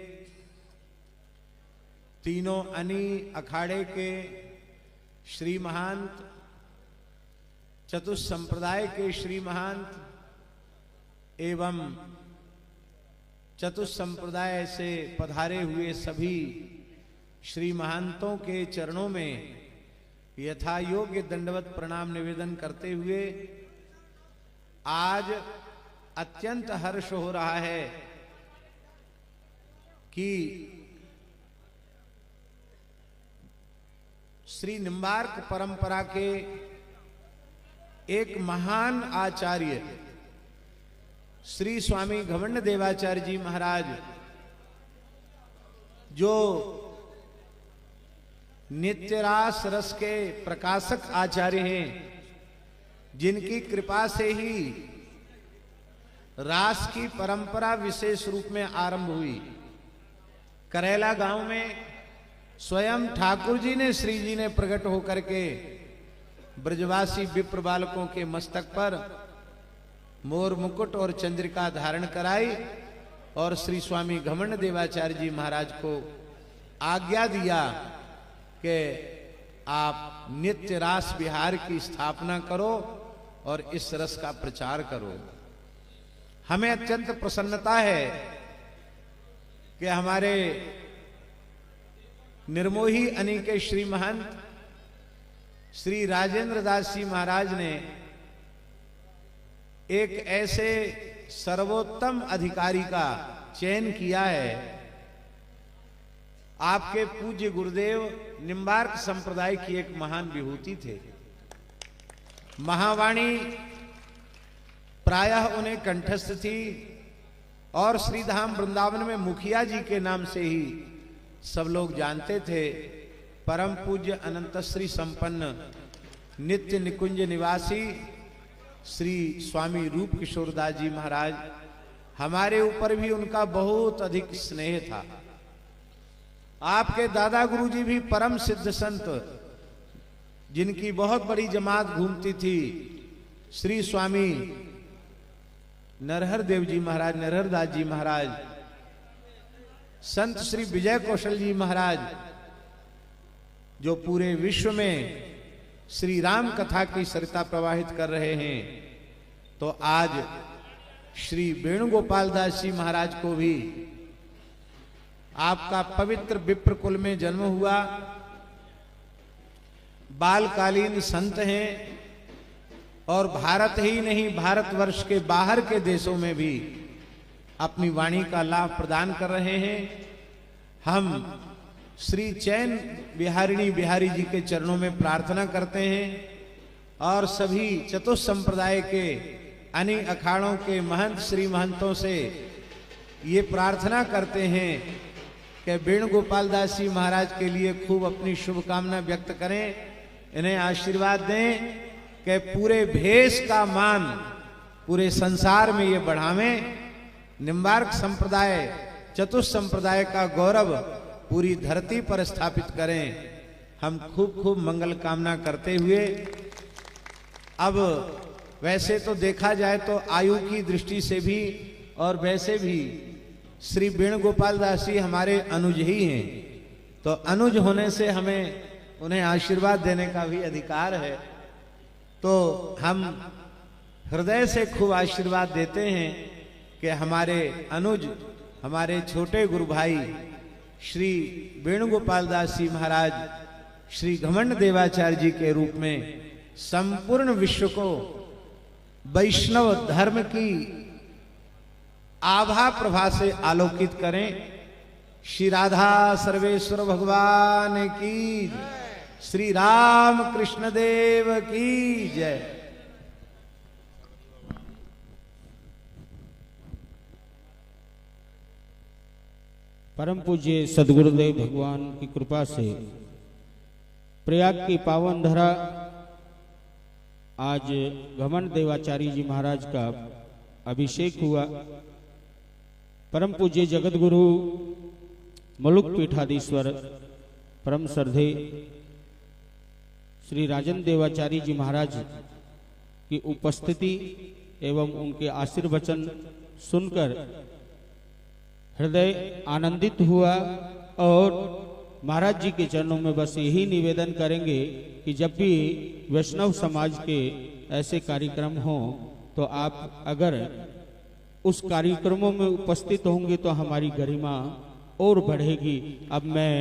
तीनों अनी अखाड़े के श्री महंत, चतुसंप्रदाय के श्री महंत एवं चतुसंप्रदाय से पधारे हुए सभी श्री महंतों के चरणों में यथा योग्य दंडवत प्रणाम निवेदन करते हुए आज अत्यंत हर्ष हो रहा है कि श्री निम्बार्क परंपरा के एक महान आचार्य श्री स्वामी घमंड देवाचार्य जी महाराज, जो नित्य रास रस के प्रकाशक आचार्य हैं, जिनकी कृपा से ही रास की परंपरा विशेष रूप में आरंभ हुई। करेला गांव में स्वयं ठाकुर जी ने, श्री जी ने प्रकट होकर के ब्रजवासी विप्र बालकों के मस्तक पर मोर मुकुट और चंद्रिका धारण कराई और श्री स्वामी घमंड देवाचार्य जी महाराज को आज्ञा दिया कि आप नित्य रास विहार की स्थापना करो और इस रस का प्रचार करो। हमें अत्यंत प्रसन्नता है कि हमारे निर्मोही अनी के श्री महंत श्री राजेंद्र दास जी महाराज ने एक ऐसे सर्वोत्तम अधिकारी का चयन किया है। आपके पूज्य गुरुदेव निम्बार्क संप्रदाय की एक महान विभूति थे। महावाणी प्रायः उन्हें कंठस्थ थी और श्रीधाम वृंदावन में मुखिया जी के नाम से ही सब लोग जानते थे। परम पूज्य अनंत श्री संपन्न नित्य निकुंज निवासी श्री स्वामी रूप किशोर दास जी महाराज, हमारे ऊपर भी उनका बहुत अधिक स्नेह था। आपके दादा गुरु जी भी परम सिद्ध संत, जिनकी बहुत बड़ी जमात घूमती थी, श्री स्वामी नरहर देव जी महाराज, नरहर दास जी महाराज, संत श्री विजय कौशल जी महाराज, जो पूरे विश्व में श्री राम कथा की सरिता प्रवाहित कर रहे हैं, तो आज श्री वेणुगोपाल दास जी महाराज को भी आपका पवित्र विप्र कुल में जन्म हुआ, बालकालीन संत हैं और भारत ही नहीं भारतवर्ष के बाहर के देशों में भी अपनी वाणी का लाभ प्रदान कर रहे हैं। हम श्री चैन बिहारिणी बिहारी जी के चरणों में प्रार्थना करते हैं और सभी चतुसंप्रदाय के अनी अखाड़ों के महंत श्री महंतों से ये प्रार्थना करते हैं कि वेणुगोपाल दास जी महाराज के लिए खूब अपनी शुभकामना व्यक्त करें, इन्हें आशीर्वाद दें कि पूरे भेष का मान पूरे संसार में ये बढ़ावें, निम्बार्क संप्रदाय चतुसंप्रदाय का गौरव पूरी धरती पर स्थापित करें। हम खूब खूब मंगल कामना करते हुए, अब वैसे तो देखा जाए तो आयु की दृष्टि से भी और वैसे भी श्री वेणुगोपाल दास जी हमारे अनुज ही हैं, तो अनुज होने से हमें उन्हें आशीर्वाद देने का भी अधिकार है। तो हम हृदय से खूब आशीर्वाद देते हैं कि हमारे अनुज, हमारे छोटे गुरु भाई श्री वेणुगोपाल दास जी महाराज श्री घमंड देवाचार्य जी के रूप में संपूर्ण विश्व को वैष्णव धर्म की आभा प्रभा से आलोकित करें। श्री राधा सर्वेश्वर भगवान की जय, श्री राम कृष्ण देव की जय। परम पूज्य सदगुरुदेव भगवान की कृपा से प्रयाग की पावन धरा आज घमंड देवाचार्य जी महाराज का अभिषेक हुआ। परम पूज्य जगत गुरु मलुक पीठाधीश्वर परम श्रद्धे श्री राजन देवाचार्य जी महाराज की उपस्थिति एवं उनके आशीर्वचन सुनकर हृदय आनंदित हुआ। और महाराज जी के चरणों में बस यही निवेदन करेंगे कि जब भी वैष्णव समाज के ऐसे कार्यक्रम हों तो आप अगर उस कार्यक्रमों में उपस्थित होंगे तो हमारी गरिमा और बढ़ेगी। अब मैं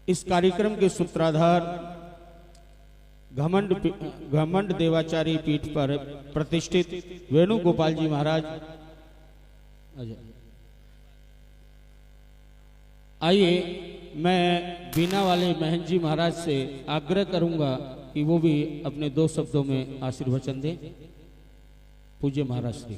इस कार्यक्रम के सूत्रधार घमंड देवाचार्य पीठ पर प्रतिष्ठित वेणुगोपाल जी महाराज, आइए मैं बीना वाले महंत जी महाराज से आग्रह करूंगा कि वो भी अपने 2 शब्दों में आशीर्वचन दें। पूज्य महाराज श्री।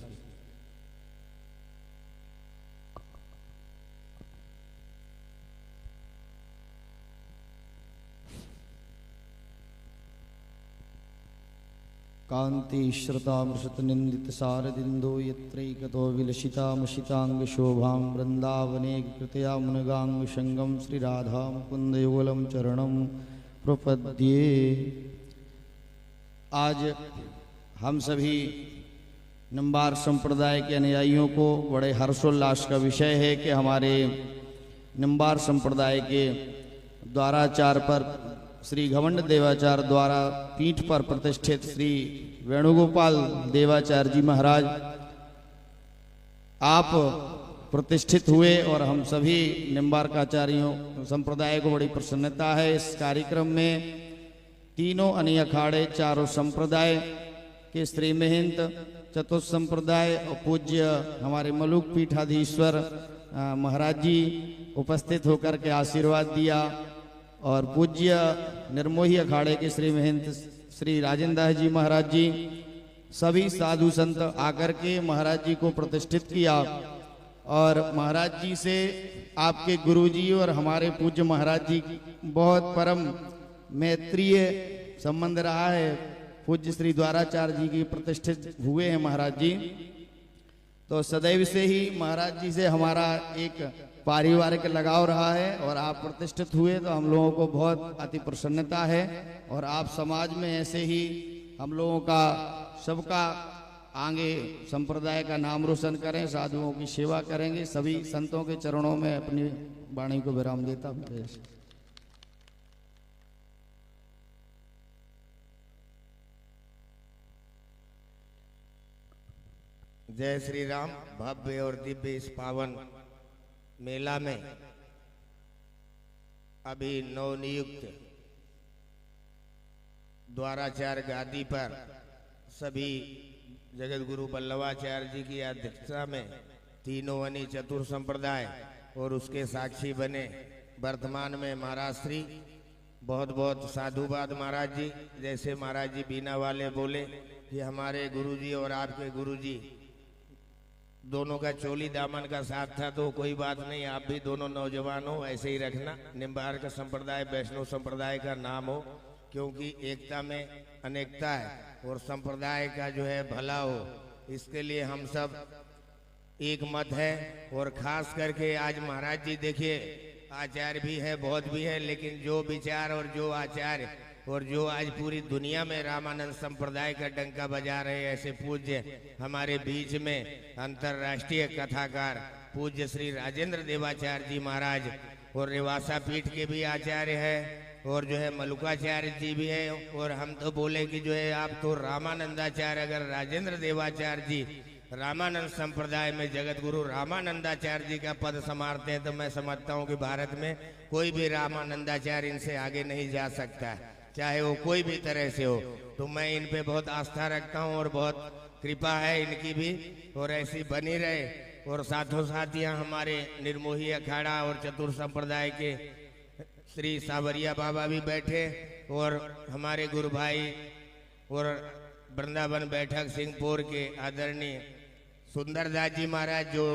कांति श्रुतामृषत निंदित सारदिंदो यत्रैकतो विलसितामुषितांग शोभां वृंदावने कृतया मुनगांग संगम श्री राधा मुकुंद युगलम चरणम प्रपद्ये। आज हम सभी निम्बार संप्रदाय के अनुयायियों को बड़े हर्षोल्लास का विषय है कि हमारे निम्बार संप्रदाय के द्वाराचार पर श्री घमंड देवाचार्य द्वारा पीठ पर प्रतिष्ठित श्री वेणुगोपाल देवाचार्य जी महाराज आप प्रतिष्ठित हुए और हम सभी निम्बारकाचार्यों संप्रदाय को बड़ी प्रसन्नता है। इस कार्यक्रम में तीनों अनी अखाड़े, चारों संप्रदाय के श्री महंत, चतुर्थ संप्रदाय और पूज्य हमारे मलुक पीठाधीश्वर महाराज जी उपस्थित होकर के आशीर्वाद दिया। और पूज्य निर्मोही अखाड़े के श्री महंत श्री राजेंद्र दास जी महाराज जी, सभी साधु संत आकर के महाराज जी को प्रतिष्ठित किया। और महाराज जी से आपके गुरुजी और हमारे पूज्य महाराज जी बहुत परम मैत्रीय संबंध रहा है। पूज्य श्री द्वाराचार्य जी की प्रतिष्ठित हुए हैं महाराज जी, तो सदैव से ही महाराज जी से हमारा एक पारिवारिक लगाव रहा है। और आप प्रतिष्ठित हुए तो हम लोगों को बहुत अति प्रसन्नता है। और आप समाज में ऐसे ही हम लोगों का सबका आगे संप्रदाय का नाम रोशन करें, साधुओं की सेवा करेंगे। सभी संतों के चरणों में अपनी वाणी को विराम देता हूँ। जय श्री राम। भव्य और दिव्य इस पावन मेला में अभी नवनियुक्त द्वाराचार्य गादी पर सभी जगत गुरु वल्लभाचार्य जी की अध्यक्षता में तीनों अनी चतुर संप्रदाय और उसके साक्षी बने वर्तमान में महाराज श्री बहुत बहुत साधुवाद महाराज जी। जैसे महाराज जी बीना वाले बोले कि हमारे गुरुजी और आपके गुरुजी दोनों का चोली दामन का साथ था, तो कोई बात नहीं, आप भी दोनों नौजवान हो, ऐसे ही रखना। निम्बार का संप्रदाय वैष्णव संप्रदाय का नाम हो, क्योंकि एकता में अनेकता है और संप्रदाय का जो है भला हो, इसके लिए हम सब एक मत है। और खास करके आज महाराज जी देखिए, आचार्य भी है, बहुत भी है, लेकिन जो विचार और जो आचार्य और जो आज पूरी दुनिया में रामानंद संप्रदाय का डंका बजा रहे ऐसे पूज्य हमारे बीच में अंतर्राष्ट्रीय कथाकार पूज्य श्री राजेंद्र देवाचार्य जी महाराज और रेवासा पीठ के भी आचार्य है और जो है मलुकाचार्य जी भी है। और हम तो बोले कि जो है आप तो रामानंदाचार्य, अगर राजेंद्र देवाचार्य जी रामानंद संप्रदाय में जगत गुरु रामानंदाचार्य जी का पद संभालते हैं तो मैं समझता हूँ कि भारत में कोई भी रामानंदाचार्य इनसे आगे नहीं जा सकता, चाहे वो कोई भी तरह से हो। तो मैं इन पे बहुत आस्था रखता हूँ और बहुत कृपा है इनकी भी, और ऐसी बनी रहे। और साथों साथ यहाँ हमारे निर्मोही अखाड़ा और चतुर संप्रदाय के श्री सावरिया बाबा भी बैठे, और हमारे गुरु भाई और वृंदावन बैठक सिंहपुर के आदरणीय सुंदरदास जी महाराज, जो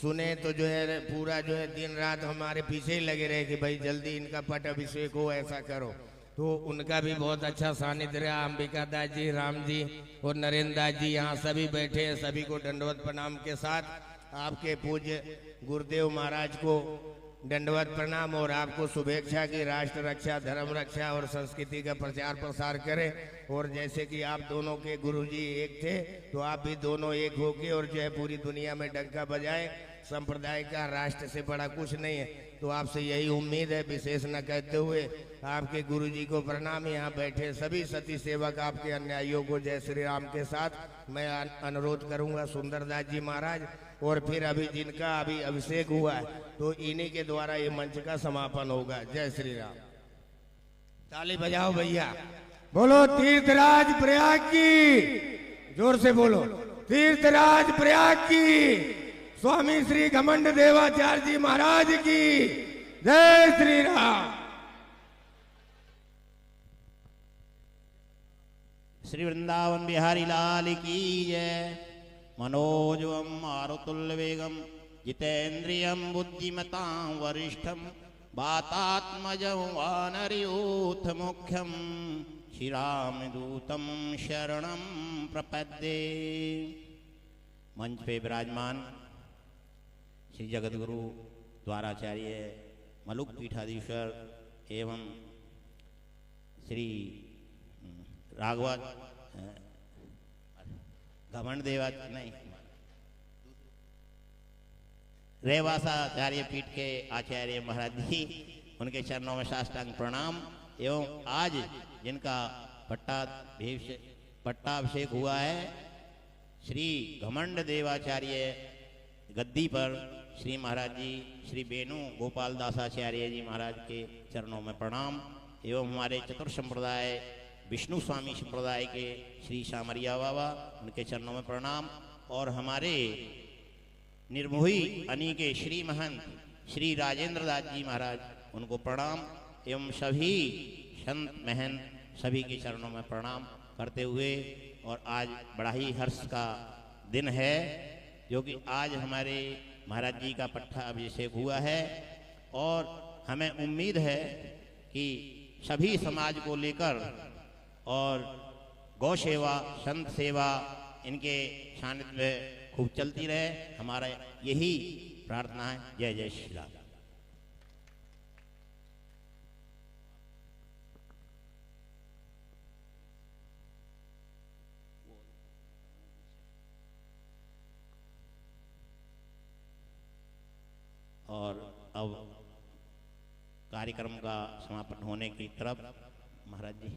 सुने तो जो है पूरा जो है दिन रात हमारे पीछे ही लगे रहे कि भाई जल्दी इनका पट अभिषेक हो, ऐसा करो। तो उनका भी बहुत अच्छा सानिध्य रहा। अंबिका दास जी, राम जी और नरेंद्र दास जी यहाँ सभी बैठे हैं। सभी को दंडवत प्रणाम के साथ आपके पूज्य गुरुदेव महाराज को दंडवत प्रणाम, और आपको शुभेच्छा की राष्ट्र रक्षा, धर्म रक्षा और संस्कृति का प्रचार प्रसार करें। और जैसे कि आप दोनों के गुरुजी एक थे तो आप भी दोनों एक होके और जो है पूरी दुनिया में डंका बजाए। संप्रदाय का राष्ट्र से बड़ा कुछ नहीं है, तो आपसे यही उम्मीद है। विशेष न कहते हुए आपके गुरुजी को प्रणाम। यहाँ बैठे सभी सती सेवक आपके अन्यायियों को जय श्री राम के साथ मैं अनुरोध करूंगा सुंदरदास जी महाराज, और फिर अभी जिनका अभी अभिषेक हुआ है तो इन्हीं के द्वारा ये मंच का समापन होगा। जय श्री राम। ताली बजाओ भैया, बोलो तीर्थराज प्रयाग की, जोर से बोलो तीर्थराज प्रयाग की, स्वामी श्री घमंड देवाचार्य जी महाराज की जय श्री राम। श्री वृंदावन बिहारी लाल की जय। मनोजवम मारुतुल्य वेगम जितेन्द्रियम बुद्धिमतां वरिष्ठम वातात्मजं वानरयूथ मुख्यम श्रीरामदूतम शरणं प्रपद्ये। मंच पे विराजमान श्री जगतगुरु द्वाराचार्य मलुक पीठाधीश्वर एवं श्री राघव घमंड देवा नहीं रेवासाचार्य पीठ के आचार्य महाराज जी, उनके चरणों में साष्टांग प्रणाम। एवं आज जिनका पट्टाभिषेक हुआ है श्री घमंड देवाचार्य गद्दी पर श्री महाराज जी श्री वेणु गोपाल दासाचार्य जी महाराज के चरणों में प्रणाम। एवं हमारे चतुर संप्रदाय विष्णु स्वामी संप्रदाय के श्री सामरिया बाबा, उनके चरणों में प्रणाम। और हमारे निर्मोही अनी के श्री महंत श्री राजेंद्र दास जी महाराज, उनको प्रणाम। एवं सभी संत महंत सभी के चरणों में प्रणाम करते हुए, और आज बड़ा ही हर्ष का दिन है जो कि आज हमारे महाराज जी का पट्टाभिषेक हुआ है। और हमें उम्मीद है कि सभी समाज को लेकर और गौ सेवा, संत सेवा इनके सानिध्य में खूब चलती रहे, हमारा यही प्रार्थना है। जय जय श्री राम। और अब कार्यक्रम का समापन होने की तरफ महाराज जी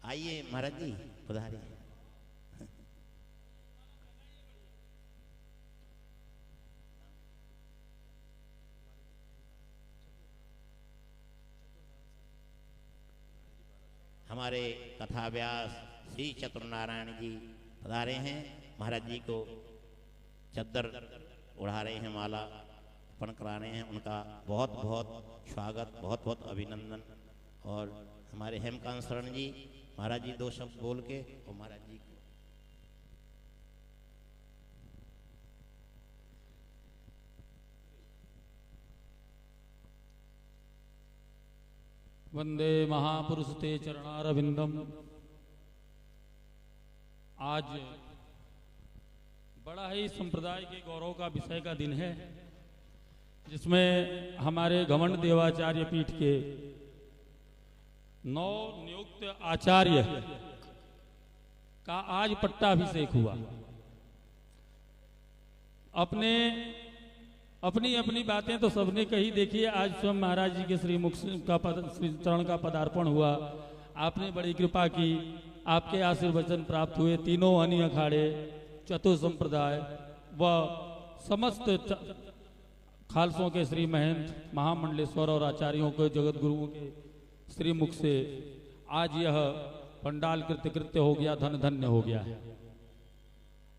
आइए, महाराज जी पधारिए। हमारे कथा व्यास श्री चतुर्नारायण जी पधारे हैं। महाराज जी को चद्दर उड़ा रहे हैं, माला अर्पण करा रहे हैं। उनका बहुत बहुत स्वागत, बहुत बहुत अभिनंदन। और हमारे हेमकांत शरण जी महाराज जी दो शब्द बोल के और महाराज जी को वंदे महापुरुष ते चरणारविंदम। आज बड़ा ही संप्रदाय के गौरव का विषय का दिन है। जिसमें हमारे घमंड देवाचार्य पीठ के 9 नियुक्त आचार्य का आज पट्टाभिषेक हुआ। अपनी अपनी बातें तो सबने कही। देखिए, आज स्वयं महाराज जी के श्रीमुख का श्री चरण का पदार्पण हुआ। आपने बड़ी कृपा की, आपके आशीर्वचन प्राप्त हुए। तीनों अनी अखाड़े, चतुर संप्रदाय व समस्त खालसों के श्री महंत, महामंडलेश्वर और आचार्यों के जगत गुरुओं के श्रीमुख से आज यह पंडाल कृत्य हो गया, धन धन्य हो गया है।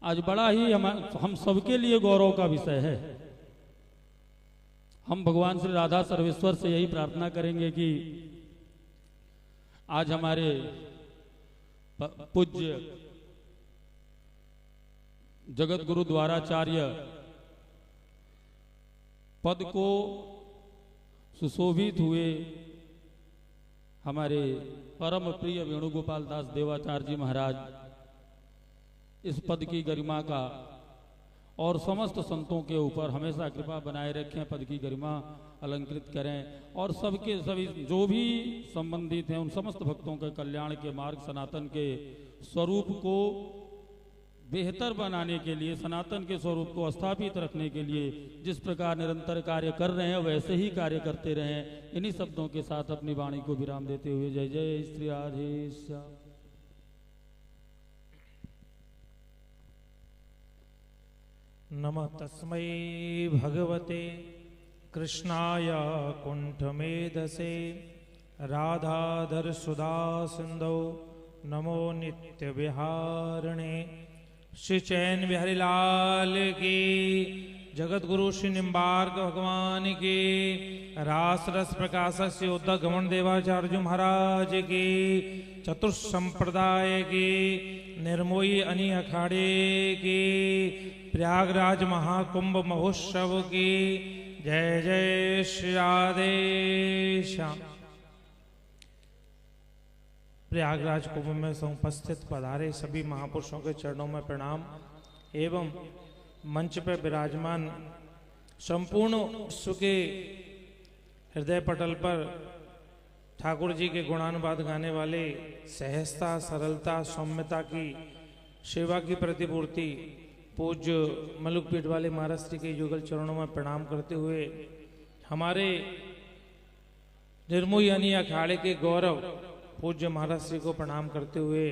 आज बड़ा ही हम सबके लिए गौरव का विषय है। हम भगवान श्री राधा सर्वेश्वर से यही प्रार्थना करेंगे कि आज हमारे पूज्य जगत गुरु द्वाराचार्य पद को सुशोभित हुए हमारे परम प्रिय वेणुगोपाल दास देवाचार्य जी महाराज इस पद की गरिमा का और समस्त संतों के ऊपर हमेशा कृपा बनाए रखें, पद की गरिमा अलंकृत करें और सभी जो भी संबंधित हैं उन समस्त भक्तों के कल्याण के मार्ग, सनातन के स्वरूप को बेहतर बनाने के लिए, सनातन के स्वरूप को स्थापित रखने के लिए जिस प्रकार निरंतर कार्य कर रहे हैं वैसे ही कार्य करते रहें। इन्हीं शब्दों के साथ अपनी वाणी को विराम देते हुए जय जय श्री राधेश्याम। नमः तस्मै भगवते कृष्णाय कुंठमेधसे राधाधर सुधा सिंधौ नमो नित्य विहारिणे। श्री चैन बिहारी लाल की, जगत गुरु श्री निम्बार्क भगवान की, रास रस प्रकाशक श्री उद्धव घमंड देवाचार्य महाराज की, चतुर्थ संप्रदाय की, निर्मोही अनी अखाड़े की, प्रयागराज महाकुंभ महोत्सव की जय जय श्री राधेश्याम। प्रयागराज कुंभ में उपस्थित पधारे सभी महापुरुषों के चरणों में प्रणाम एवं मंच पर विराजमान संपूर्ण विश्व के हृदय पटल पर ठाकुर जी के गुणानुवाद गाने वाले सहजता, सरलता, सौम्यता की सेवा की प्रतिपूर्ति पूज्य मलुक पीठ वाले महाराज श्री के युगल चरणों में प्रणाम करते हुए हमारे निर्मोही अनी अखाड़े के गौरव पूज्य महाराज श्री को प्रणाम करते हुए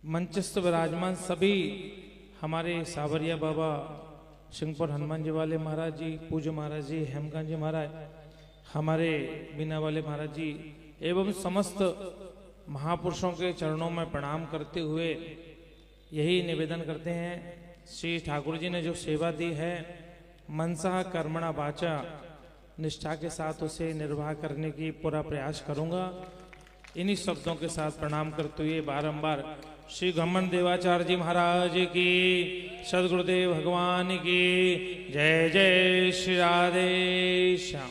मंचस्थ विराजमान सभी हमारे सावरिया बाबा, सिंहपुर हनुमान जी वाले महाराज जी, पूज्य महाराज जी, हेमकांत जी महाराज, हमारे बीना वाले महाराज जी एवं समस्त महापुरुषों के चरणों में प्रणाम करते हुए यही निवेदन करते हैं, श्री ठाकुर जी ने जो सेवा दी है मनसा कर्मणा वाचा निष्ठा के साथ उसे निर्वाह करने की पूरा प्रयास करूंगा। इन्हीं शब्दों के साथ प्रणाम करते हुए बारंबार श्री घमंड देवाचार्य जी महाराज की, सदगुरुदेव भगवान की जय जय श्री राधेश्याम।